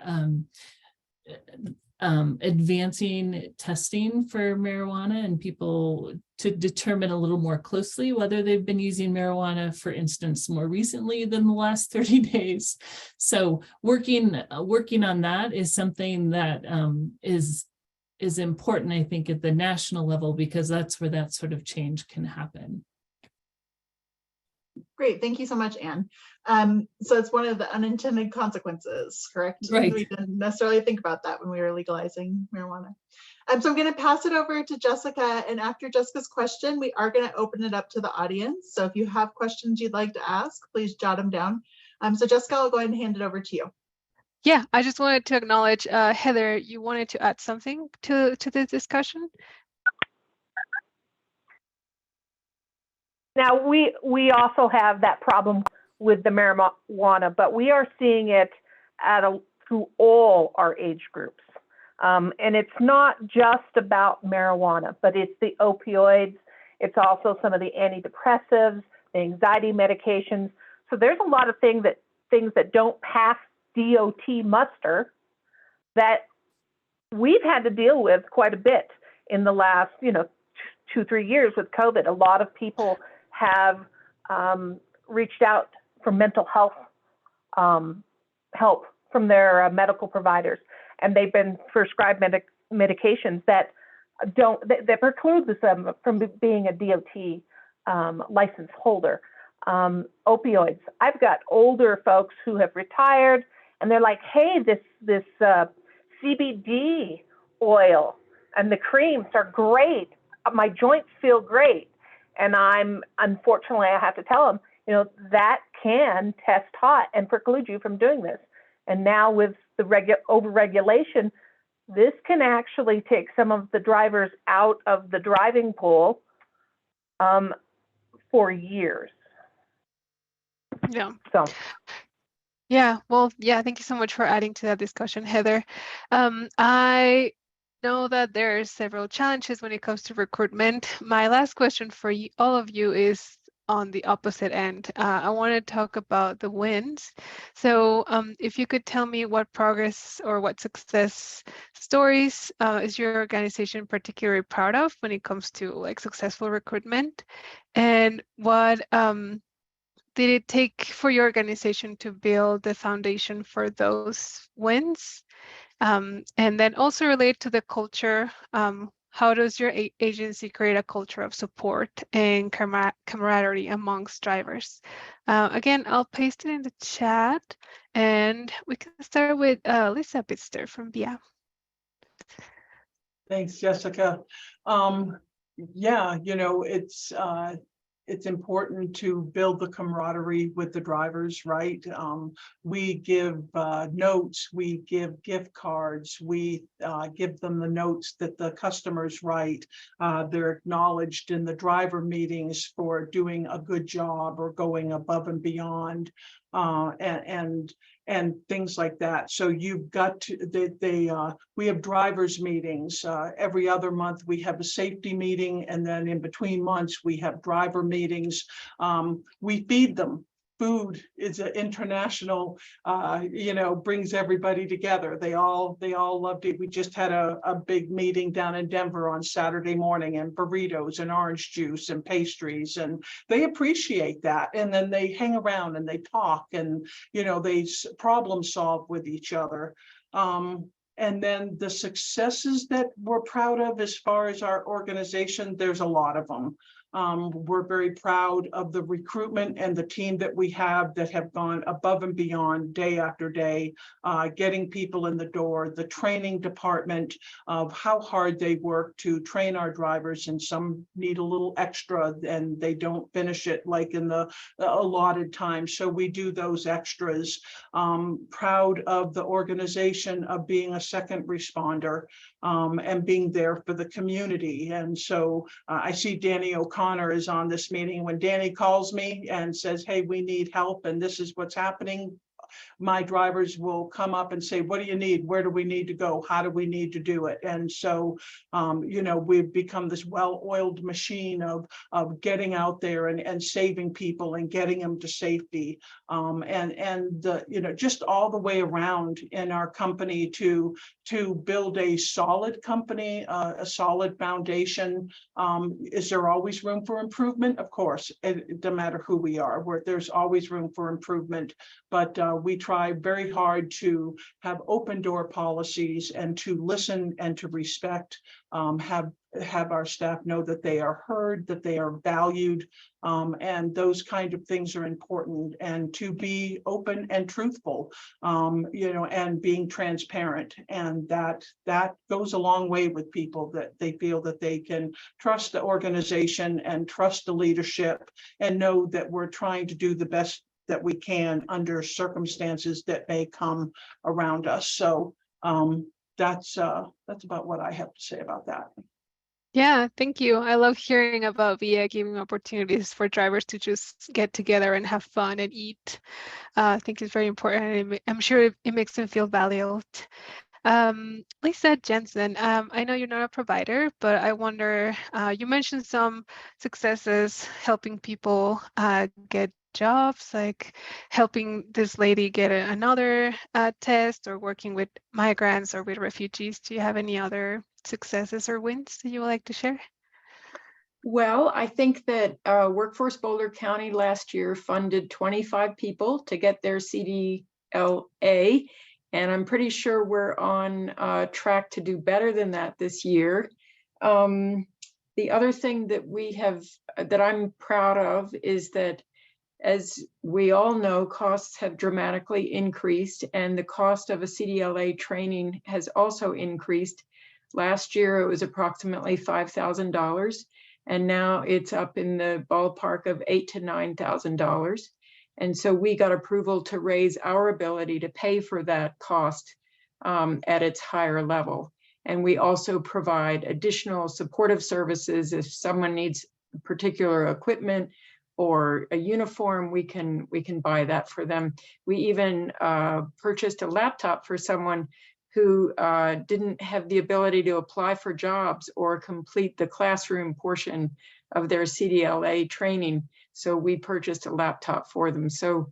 advancing testing for marijuana and people to determine a little more closely whether they've been using marijuana, for instance, more recently than the last 30 days. So working on that is something that is important, I think, at the national level, because that's where that sort of change can happen. Great, thank you so much, Anne. So it's one of the unintended consequences, correct? Right. We didn't necessarily think about that when we were legalizing marijuana. So I'm going to pass it over to Jessica, and after Jessica's question, we are going to open it up to the audience. So if you have questions you'd like to ask, please jot them down. So Jessica, I'll go ahead and hand it over to you. Yeah, I just wanted to acknowledge, Heather, you wanted to add something to the discussion? Now, we also have that problem with the marijuana, but we are seeing it through all our age groups. And it's not just about marijuana, but it's the opioids. It's also some of the antidepressives, the anxiety medications. So there's a lot of things that don't pass DOT muster that we've had to deal with quite a bit in the last, 2-3 years with COVID. A lot of people have reached out for mental health help from their medical providers, and they've been prescribed medications that that preclude them from being a DOT license holder. Opioids. I've got older folks who have retired, and they're like, "Hey, this CBD oil and the creams are great. My joints feel great." And unfortunately, I have to tell them, that can test hot and preclude you from doing this. And now with the overregulation, this can actually take some of the drivers out of the driving pool for years. Yeah. So. Yeah, well, yeah, thank you so much for adding to that discussion, Heather. I know that there are several challenges when it comes to recruitment. My last question for all of you is on the opposite end. I want to talk about the wins. So if you could tell me what progress or what success stories is your organization particularly proud of when it comes to successful recruitment, and what did it take for your organization to build the foundation for those wins? And then also relate to the culture. How does your agency create a culture of support and camaraderie amongst drivers? Again, I'll paste it in the chat, and we can start with Lisa Bitster from VIA. Thanks, Jessica. Yeah, it's important to build the camaraderie with the drivers, right? We give notes, we give gift cards, we give them the notes that the customers write. They're acknowledged in the driver meetings for doing a good job or going above and beyond, and things like that. So you've got to, we have drivers meetings. Every other month we have a safety meeting, and then in between months we have driver meetings. We feed them. Food is an international, brings everybody together. They all loved it. We just had a big meeting down in Denver on Saturday morning, and burritos and orange juice and pastries, and they appreciate that. And then they hang around and they talk, and they problem solve with each other. And then the successes that we're proud of as far as our organization, there's a lot of them. We're very proud of the recruitment and the team that we have that have gone above and beyond day after day, getting people in the door, the training department of how hard they work to train our drivers, and some need a little extra and they don't finish it like in the allotted time. So we do those extras. Proud of the organization of being a second responder and being there for the community. And so I see Danny O'Connor is on this meeting. When Danny calls me and says, "Hey, we need help and this is what's happening," my drivers will come up and say, "What do you need? Where do we need to go? How do we need to do it?" And so, we've become this well-oiled machine of getting out there and saving people and getting them to safety. Just all the way around in our company to build a solid company, a solid foundation. Is there always room for improvement? Of course, it doesn't matter who we are, there's always room for improvement, but we try very hard to have open door policies and to listen and to respect, have our staff know that they are heard, that they are valued, and those kind of things are important, and to be open and truthful, and being transparent. And that goes a long way with people, that they feel that they can trust the organization and trust the leadership and know that we're trying to do the best that we can under circumstances that may come around us. So that's about what I have to say about that. Yeah, thank you. I love hearing about VIA giving opportunities for drivers to just get together and have fun and eat. I think it's very important. And I'm sure it makes them feel valued. Lisa Jensen, I know you're not a provider, but I wonder, you mentioned some successes helping people get jobs, like helping this lady get another test, or working with migrants or with refugees. Do you have any other successes or wins that you would like to share? Well, I think that Workforce Boulder County last year funded 25 people to get their CDLA, and I'm pretty sure we're on track to do better than that this year. The other thing that I'm proud of is that, as we all know, costs have dramatically increased, and the cost of a CDLA training has also increased. Last year, it was approximately $5,000. And now it's up in the ballpark of $8,000 to $9,000. And so we got approval to raise our ability to pay for that cost at its higher level. And we also provide additional supportive services. If someone needs particular equipment or a uniform, we can buy that for them. We even purchased a laptop for someone who didn't have the ability to apply for jobs or complete the classroom portion of their CDLA training. So we purchased a laptop for them. So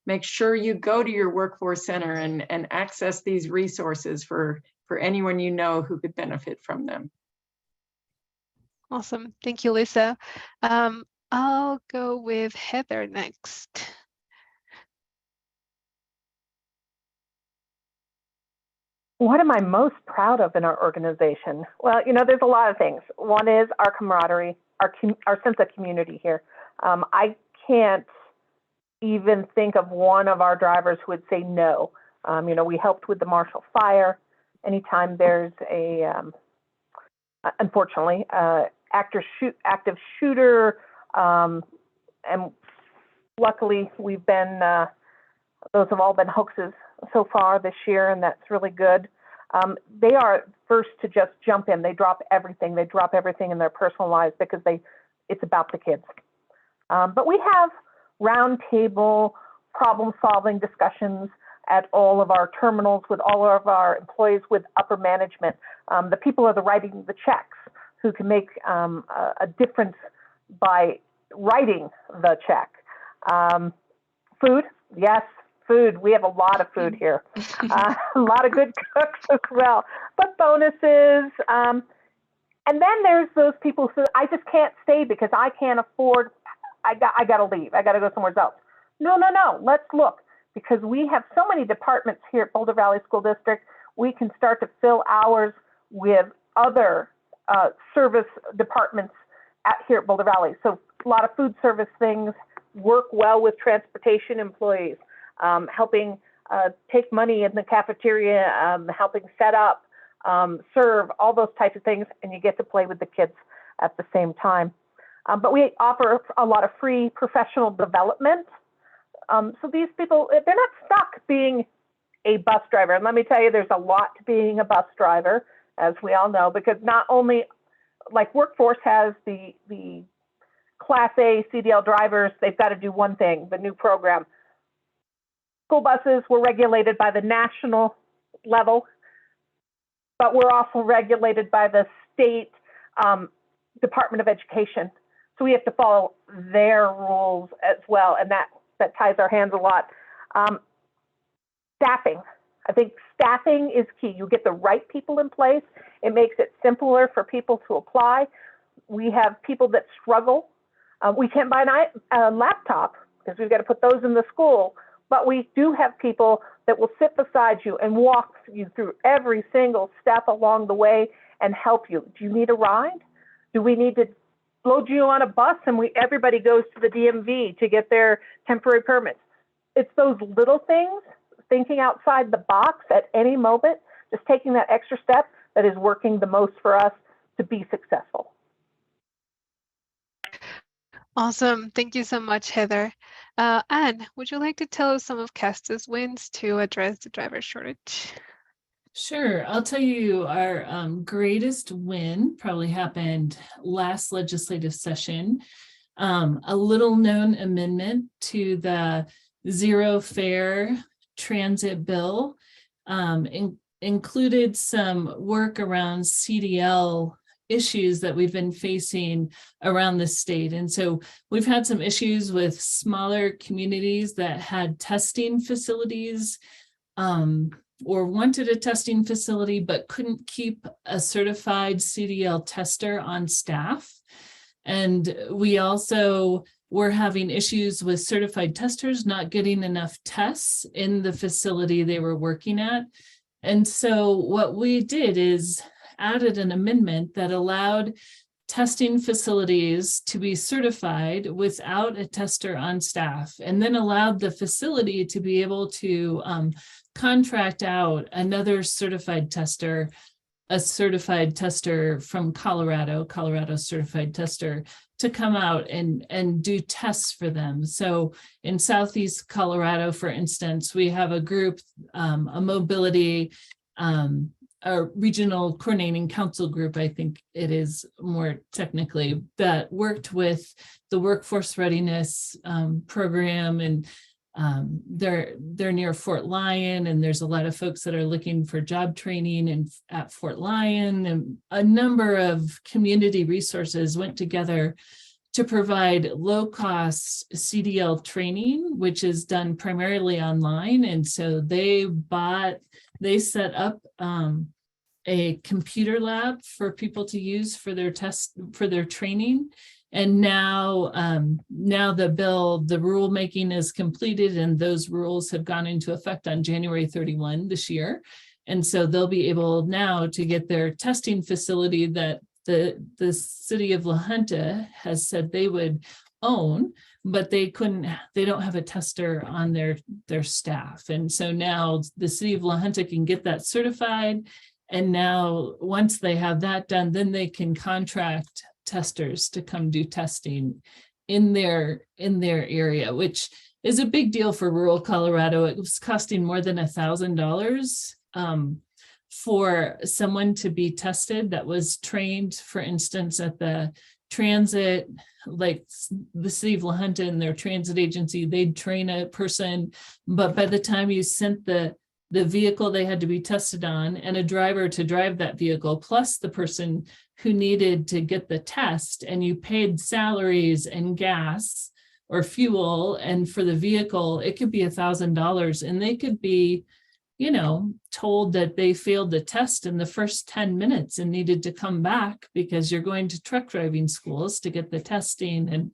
make sure you go to your workforce center and access these resources for anyone you know who could benefit from them. Awesome. Thank you, Lisa. I'll go with Heather next. What am I most proud of in our organization? Well, there's a lot of things. One is our camaraderie, our sense of community here. I can't even think of one of our drivers who would say no. We helped with the Marshall Fire. Anytime there's unfortunately, active shooter, and luckily we've been, those have all been hoaxes so far this year, and that's really good. They are first to just jump in. They drop everything. They drop everything in their personal lives because it's about the kids. But we have roundtable problem-solving discussions at all of our terminals with all of our employees, with upper management. The people are writing the checks who can make a difference by writing the check. Food, yes. Food. We have a lot of food here. A lot of good cooks as well. But bonuses. And then there's those people who I just can't stay because I can't afford. I got to leave. I got to go somewhere else. No. Let's look, because we have so many departments here at Boulder Valley School District. We can start to fill hours with other service departments here at Boulder Valley. So a lot of food service things work well with transportation employees. Helping take money in the cafeteria, helping set up, serve, all those types of things, and you get to play with the kids at the same time. But we offer a lot of free professional development. So these people, they're not stuck being a bus driver. And let me tell you, there's a lot to being a bus driver, as we all know, because not only, like Workforce has the Class A CDL drivers, they've got to do one thing, the new program. School buses were regulated by the national level, but we're also regulated by the state Department of Education. So we have to follow their rules as well, and that ties our hands a lot. Staffing. I think staffing is key. You get the right people in place. It makes it simpler for people to apply. We have people that struggle. We can't buy a laptop because we've got to put those in the school. But we do have people that will sit beside you and walk you through every single step along the way and help you. Do you need a ride? Do we need to load you on a bus and everybody goes to the DMV to get their temporary permits? It's those little things, thinking outside the box at any moment, just taking that extra step that is working the most for us to be successful. Awesome. Thank you so much, Heather. Anne, would you like to tell us some of CASTA's wins to address the driver shortage? Sure. I'll tell you our greatest win probably happened last legislative session. A little known amendment to the zero fare transit bill included some work around CDL issues that we've been facing around the state. And so we've had some issues with smaller communities that had testing facilities or wanted a testing facility, but couldn't keep a certified CDL tester on staff. And we also were having issues with certified testers not getting enough tests in the facility they were working at. And so what we did is added an amendment that allowed testing facilities to be certified without a tester on staff, and then allowed the facility to be able to contract out another certified tester, a certified tester from Colorado certified tester, to come out and do tests for them. So in Southeast Colorado, for instance, we have a group, a mobility, a regional coordinating council group, I think it is more technically, that worked with the workforce readiness program, and they're near Fort Lyon, and there's a lot of folks that are looking for job training at Fort Lyon, and a number of community resources went together to provide low-cost CDL training, which is done primarily online. And so they set up a computer lab for people to use for their training. And now the rulemaking is completed, and those rules have gone into effect on January 31 this year. And so they'll be able now to get their testing facility that the city of La Junta has said they would own, but they don't have a tester on their staff. And so now the city of La Junta can get that certified. And now once they have that done, then they can contract testers to come do testing in their area, which is a big deal for rural Colorado. It was costing more than $1,000 for someone to be tested that was trained, for instance, at the transit, like the city of La Junta and their transit agency, they'd train a person, but by the time you sent the vehicle they had to be tested on and a driver to drive that vehicle, plus the person who needed to get the test, and you paid salaries and gas or fuel, and for the vehicle, it could be $1,000, and they could be, told that they failed the test in the first 10 minutes and needed to come back because you're going to truck driving schools to get the testing. And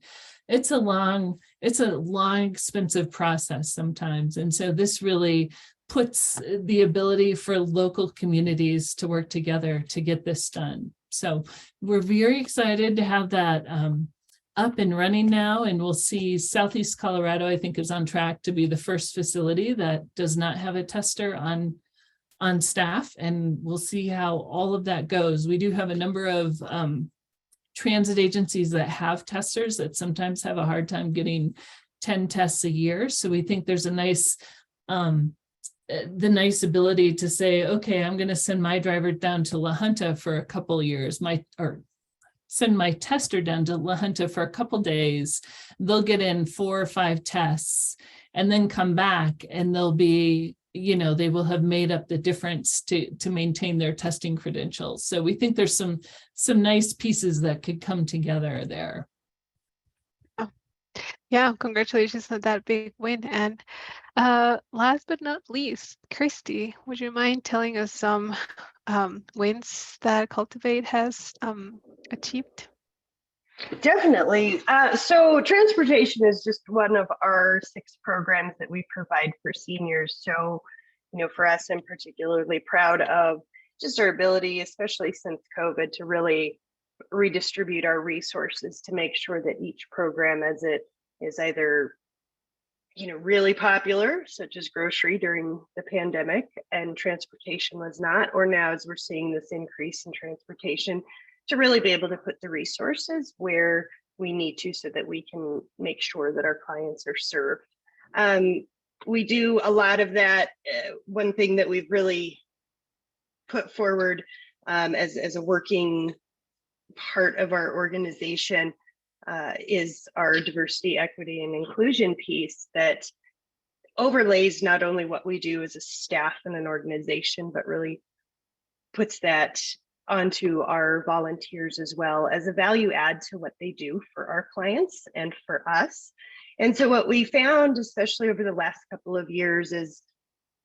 it's a long, expensive process sometimes. And so this really puts the ability for local communities to work together to get this done. So we're very excited to have that up and running now, and we'll see Southeast Colorado, I think, is on track to be the first facility that does not have a tester on staff, and we'll see how all of that goes. We do have a number of transit agencies that have testers that sometimes have a hard time getting 10 tests a year. So we think there's a nice ability to say, okay, I'm going to send my driver down to La Junta for a couple of years, send my tester down to La Junta for a couple days. They'll get in 4 or 5 tests and then come back, and they'll be, they will have made up the difference to maintain their testing credentials. So we think there's some nice pieces that could come together there. Yeah, congratulations on that big win. And last but not least, Christy, would you mind telling us some wins that Cultivate has achieved? Definitely. So transportation is just one of our 6 programs that we provide for seniors. So, for us, I'm particularly proud of just our ability, especially since COVID, to really redistribute our resources to make sure that each program, as it is either really popular, such as grocery during the pandemic, and transportation was not, or now as we're seeing this increase in transportation, to really be able to put the resources where we need to so that we can make sure that our clients are served. We do a lot of that. One thing that we've really put forward as a working part of our organization is our diversity, equity, and inclusion piece that overlays not only what we do as a staff and an organization, but really puts that onto our volunteers as well as a value add to what they do for our clients and for us. And so what we found, especially over the last couple of years, is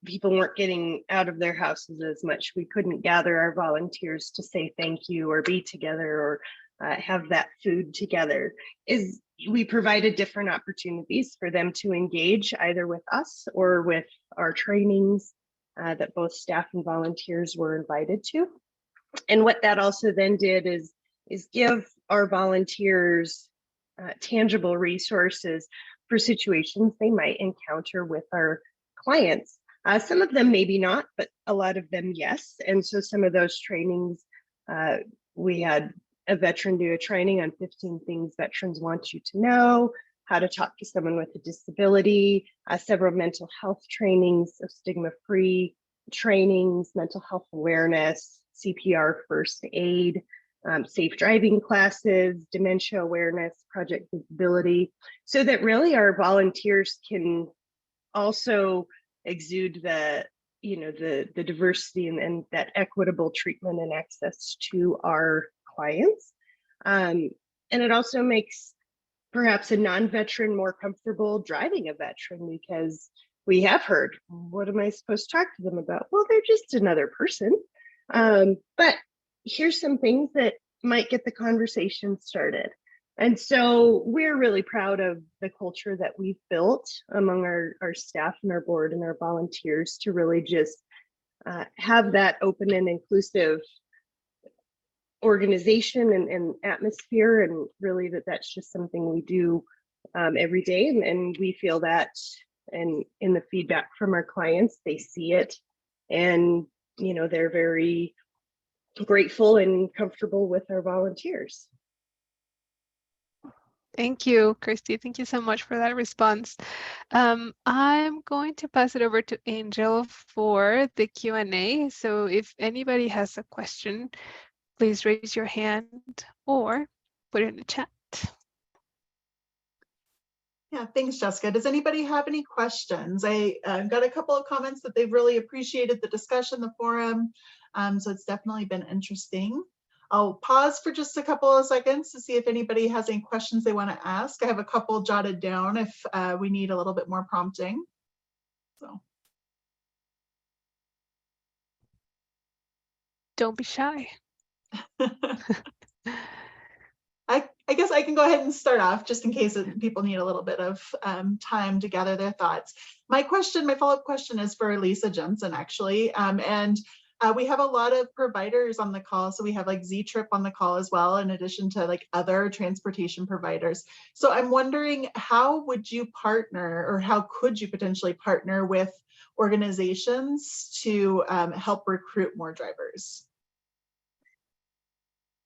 people weren't getting out of their houses as much. We couldn't gather our volunteers to say thank you or be together or have that food together. Is we provided different opportunities for them to engage either with us or with our trainings that both staff and volunteers were invited to. And what that also then did is give our volunteers tangible resources for situations they might encounter with our clients. Some of them maybe not, but a lot of them yes. And so some of those trainings, we had a veteran do a training on 15 things veterans want you to know, how to talk to someone with a disability, several mental health trainings, so stigma-free trainings, mental health awareness, CPR first aid, safe driving classes, dementia awareness, Project Visibility, so that really our volunteers can also exude the diversity and that equitable treatment and access to our clients. And it also makes perhaps a non-veteran more comfortable driving a veteran, because we have heard, what am I supposed to talk to them about? Well, they're just another person. But here's some things that might get the conversation started. And so we're really proud of the culture that we've built among our staff and our board and our volunteers to really just have that open and inclusive organization and atmosphere, and really that's just something we do every day. And we feel that, and in the feedback from our clients, they see it, and they're very grateful and comfortable with our volunteers. Thank you, Christy. Thank you so much for that response. I'm going to pass it over to Angel for the Q&A. So if anybody has a question, please raise your hand or put it in the chat. Yeah, thanks, Jessica. Does anybody have any questions? I got a couple of comments that they've really appreciated the discussion, the forum. So it's definitely been interesting. I'll pause for just a couple of seconds to see if anybody has any questions they want to ask. I have a couple jotted down if we need a little bit more prompting. So Don't be shy. I guess I can go ahead and start off just in case people need a little bit of time to gather their thoughts. My follow-up question is for Lisa Jensen, actually. We have a lot of providers on the call. So we have like Z-Trip on the call as well, in addition to like other transportation providers. So I'm wondering, how would you partner, or how could you potentially partner with organizations to help recruit more drivers?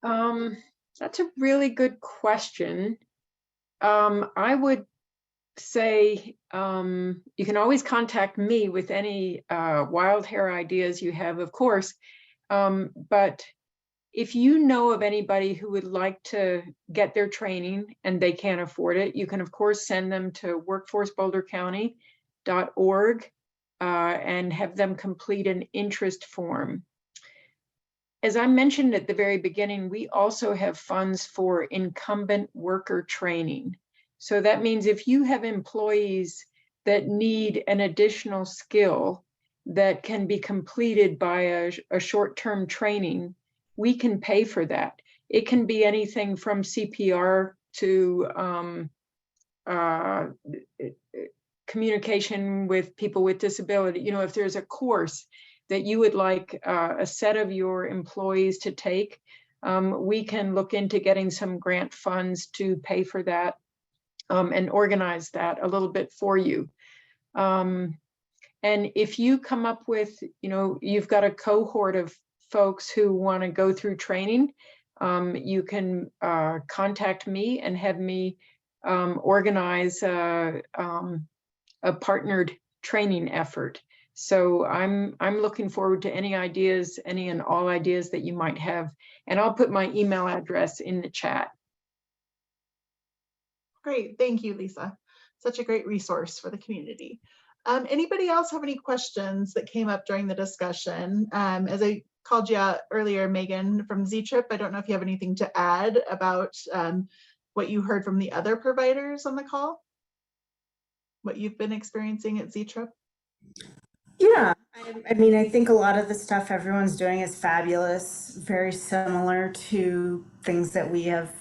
That's a really good question. I would say you can always contact me with any wild hair ideas you have, of course. But if you know of anybody who would like to get their training and they can't afford it, you can of course send them to workforcebouldercounty.org and have them complete an interest form. As I mentioned at the very beginning, we also have funds for incumbent worker training. So that means if you have employees that need an additional skill that can be completed by a short-term training, we can pay for that. It can be anything from CPR to communication with people with disability. If there's a course that you would like a set of your employees to take, we can look into getting some grant funds to pay for that and organize that a little bit for you. And if you come up with, you've got a cohort of folks who want to go through training, you can contact me and have me organize a partnered training effort. So I'm looking forward to any ideas, any and all ideas that you might have. And I'll put my email address in the chat. Great, thank you, Lisa. Such a great resource for the community. Anybody else have any questions that came up during the discussion? As I called you out earlier, Megan from Z-Trip, I don't know if you have anything to add about what you heard from the other providers on the call? What you've been experiencing at Z-Trip? Yeah, I mean, I think a lot of the stuff everyone's doing is fabulous, very similar to things that we have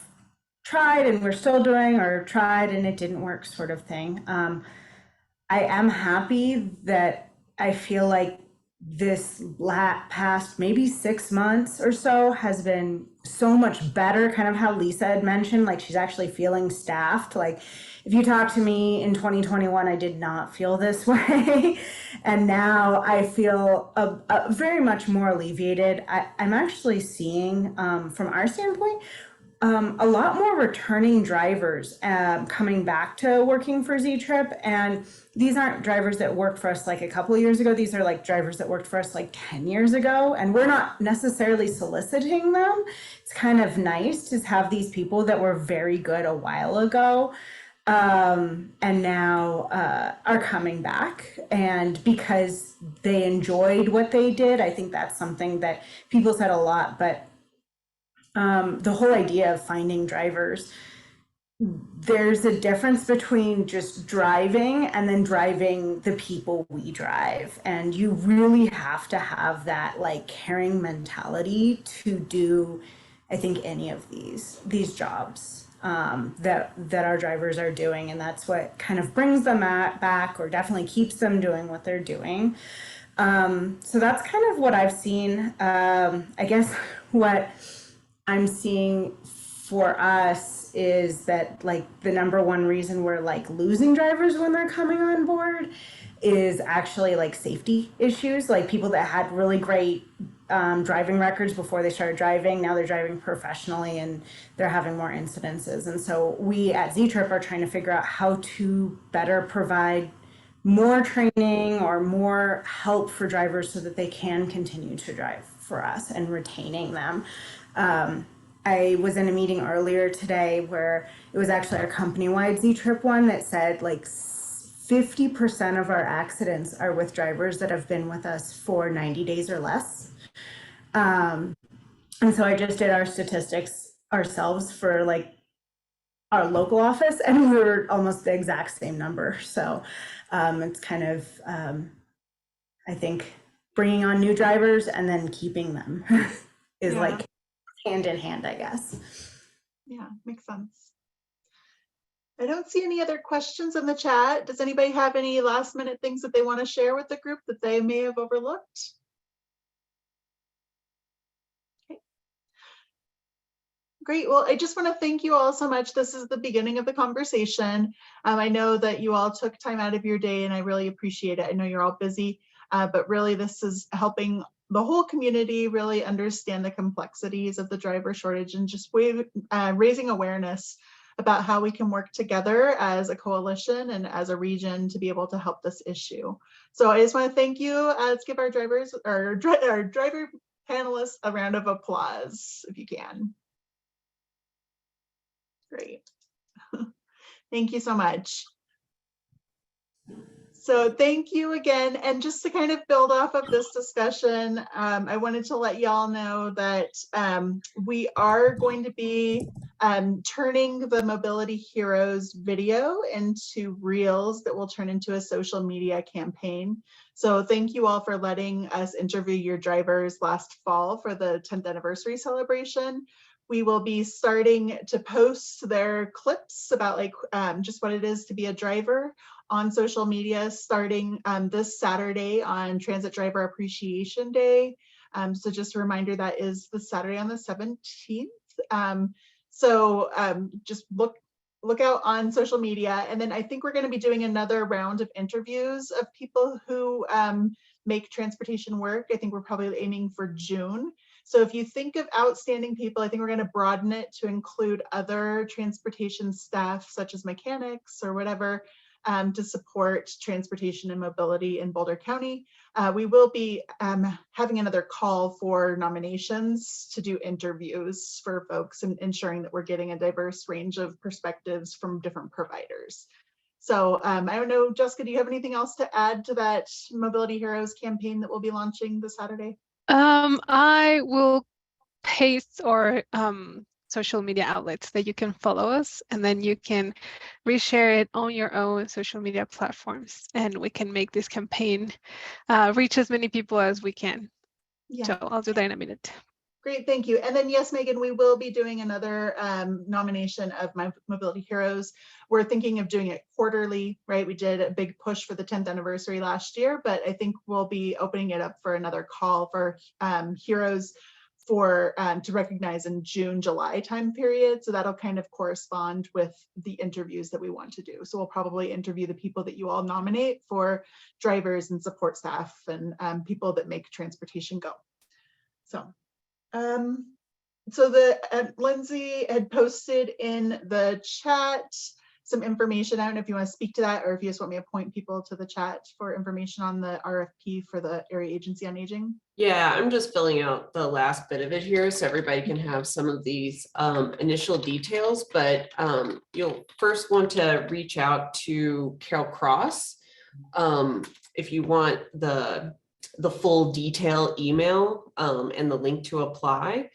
tried and we're still doing, or tried and it didn't work, sort of thing. I am happy that I feel like this past maybe 6 months or so has been so much better, kind of how Lisa had mentioned, like she's actually feeling staffed. Like if you talk to me in 2021, I did not feel this way. And now I feel very much more alleviated. I'm actually seeing, from our standpoint, a lot more returning drivers coming back to working for Z-Trip. And these aren't drivers that worked for us like a couple of years ago. These are like drivers that worked for us like 10 years ago. And we're not necessarily soliciting them. It's kind of nice to have these people that were very good a while ago and now are coming back. And because they enjoyed what they did, I think that's something that people said a lot, but the whole idea of finding drivers, there's a difference between just driving and then driving the people we drive. And you really have to have that like caring mentality to do, I think, any of these jobs that our drivers are doing. And that's what kind of brings them back, or definitely keeps them doing what they're doing. So that's kind of what I've seen. I guess what I'm seeing for us is that like the number one reason we're like losing drivers when they're coming on board is actually like safety issues, like people that had really great driving records before they started driving. Now they're driving professionally and they're having more incidences. And so we at Z-Trip are trying to figure out how to better provide more training or more help for drivers so that they can continue to drive for us and retaining them. I was in a meeting earlier today where it was actually our company-wide Z-Trip one that said like 50% of our accidents are with drivers that have been with us for 90 days or less. And so I just did our statistics ourselves for like our local office, and we were almost the exact same number. So it's kind of, I think, bringing on new drivers and then keeping them is like hand in hand, I guess. Yeah, makes sense. I don't see any other questions in the chat. Does anybody have any last minute things that they want to share with the group that they may have overlooked? Okay. Great. Well, I just want to thank you all so much. This is the beginning of the conversation. I know that you all took time out of your day and I really appreciate it. I know you're all busy, but really this is helping the whole community really understand the complexities of the driver shortage and just raising awareness about how we can work together as a coalition and as a region to be able to help this issue. So I just want to thank you. Let's give our drivers, our driver panelists a round of applause if you can. Great. Thank you so much. So thank you again. And just to kind of build off of this discussion, I wanted to let y'all know that we are going to be turning the Mobility Heroes video into reels that will turn into a social media campaign. So thank you all for letting us interview your drivers last fall for the 10th anniversary celebration. We will be starting to post their clips about like just what it is to be a driver on social media starting this Saturday on Transit Driver Appreciation Day. So just a reminder, that is the Saturday on the 17th. Just look out on social media. And then I think we're going to be doing another round of interviews of people who make transportation work. I think we're probably aiming for June. So if you think of outstanding people, I think we're going to broaden it to include other transportation staff, such as mechanics or whatever, to support transportation and mobility in Boulder County. We will be having another call for nominations to do interviews for folks and ensuring that we're getting a diverse range of perspectives from different providers. So I don't know, Jessica, do you have anything else to add to that Mobility Heroes campaign that we'll be launching this Saturday? I will paste our social media outlets that you can follow us, and then you can reshare it on your own social media platforms, and we can make this campaign reach as many people as we can. Yeah. So I'll do that in a minute. Great, thank you. And then yes, Megan, we will be doing another nomination of My Mobility Heroes. We're thinking of doing it quarterly, right? We did a big push for the 10th anniversary last year, but I think we'll be opening it up for another call for heroes for to recognize in June, July time period. So that'll kind of correspond with the interviews that we want to do. So we'll probably interview the people that you all nominate for drivers and support staff and people that make transportation go. So Lindsay had posted in the chat some information. I don't know if you want to speak to that or if you just want me to point people to the chat for information on the RFP for the Area Agency on Aging. Yeah, I'm just filling out the last bit of it here so everybody can have some of these initial details, but you'll first want to reach out to Carol Cross if you want the full detail email and the link to apply.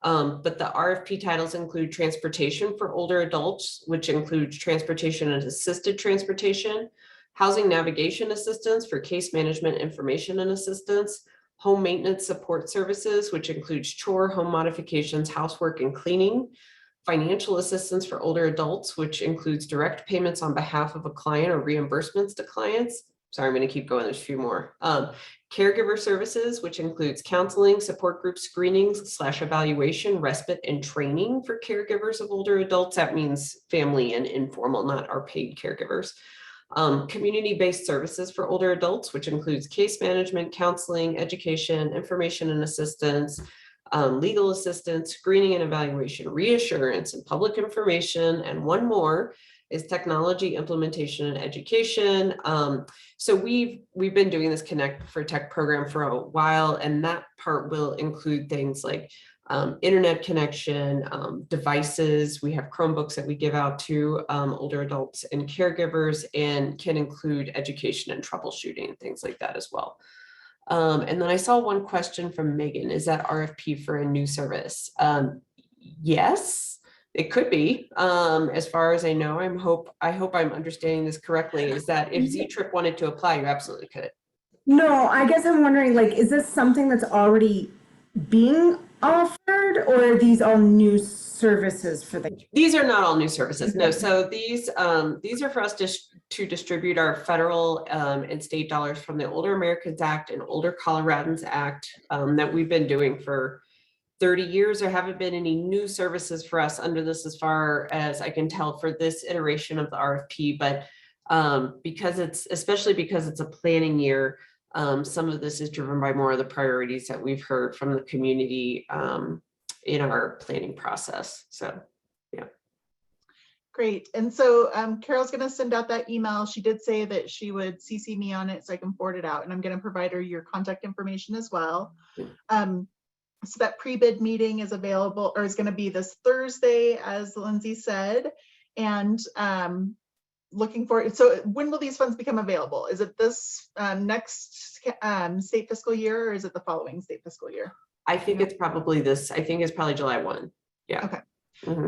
But the RFP titles include transportation for older adults, which includes transportation and assisted transportation, housing navigation assistance for case management information and assistance, home maintenance support services, which includes chore, home modifications, housework, and cleaning, financial assistance for older adults, which includes direct payments on behalf of a client or reimbursements to clients. Sorry, I'm going to keep going. There's a few more. Caregiver services, which includes counseling, support group screenings / evaluation, respite, and training for caregivers of older adults. That means family and informal, not our paid caregivers. Community-based services for older adults, which includes case management, counseling, education, information and assistance, legal assistance, screening and evaluation, reassurance, and public information. And one more is technology implementation and education. So we've been doing this Connect for Tech program for a while, and that part will include things like internet connection, devices. We have Chromebooks that we give out to older adults and caregivers, and can include education and troubleshooting and things like that as well. And then I saw one question from Megan, is that RFP for a new service? Yes. It could be, as far as I know. I hope I'm understanding this correctly, is that if Z-Trip wanted to apply, you absolutely could. No, I guess I'm wondering, like, is this something that's already being offered, or are these all new services for the? These are not all new services. No, so these are for us to distribute our federal and state dollars from the Older Americans Act and Older Coloradans Act that we've been doing for 30 years. There haven't been any new services for us under this, as far as I can tell, for this iteration of the RFP. But especially because it's a planning year, some of this is driven by more of the priorities that we've heard from the community in our planning process. So, yeah. Great. And so Carol's going to send out that email. She did say that she would CC me on it so I can forward it out, and I'm going to provide her your contact information as well. So that pre-bid meeting is available, or is going to be this Thursday, as Lindsay said, and looking forward. So when will these funds become available? Is it this next state fiscal year, or is it the following state fiscal year? I think it's probably this. I think it's probably July 1. Yeah. Okay.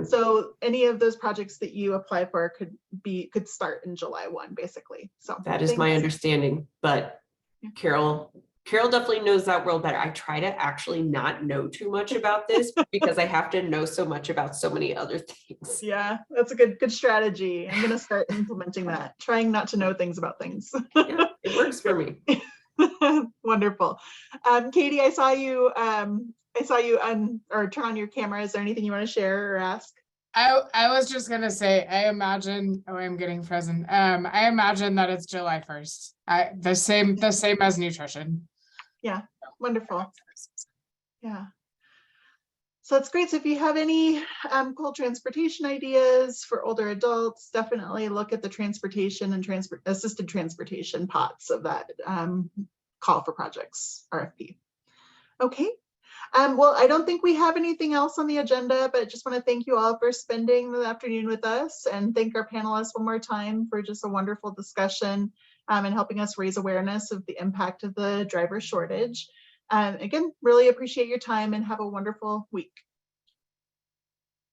So any of those projects that you apply for could start in July 1, basically. So that is my understanding, but Carol definitely knows that world better. I try to actually not know too much about this because I have to know so much about so many other things. Yeah, that's a good strategy. I'm going to start implementing that, trying not to know things about things. Yeah, it works for me. Wonderful. Katie, I saw you turn on your camera. Is there anything you want to share or ask? I was just gonna say, I imagine, I'm getting frozen. I imagine that it's July 1st. The same as nutrition. Yeah, wonderful. Yeah. So that's great. So if you have any cool transportation ideas for older adults, definitely look at the transportation and assisted transportation pots of that call for projects RFP. Okay. Well, I don't think we have anything else on the agenda, but just want to thank you all for spending the afternoon with us and thank our panelists one more time for just a wonderful discussion and helping us raise awareness of the impact of the driver shortage. Again, really appreciate your time and have a wonderful week.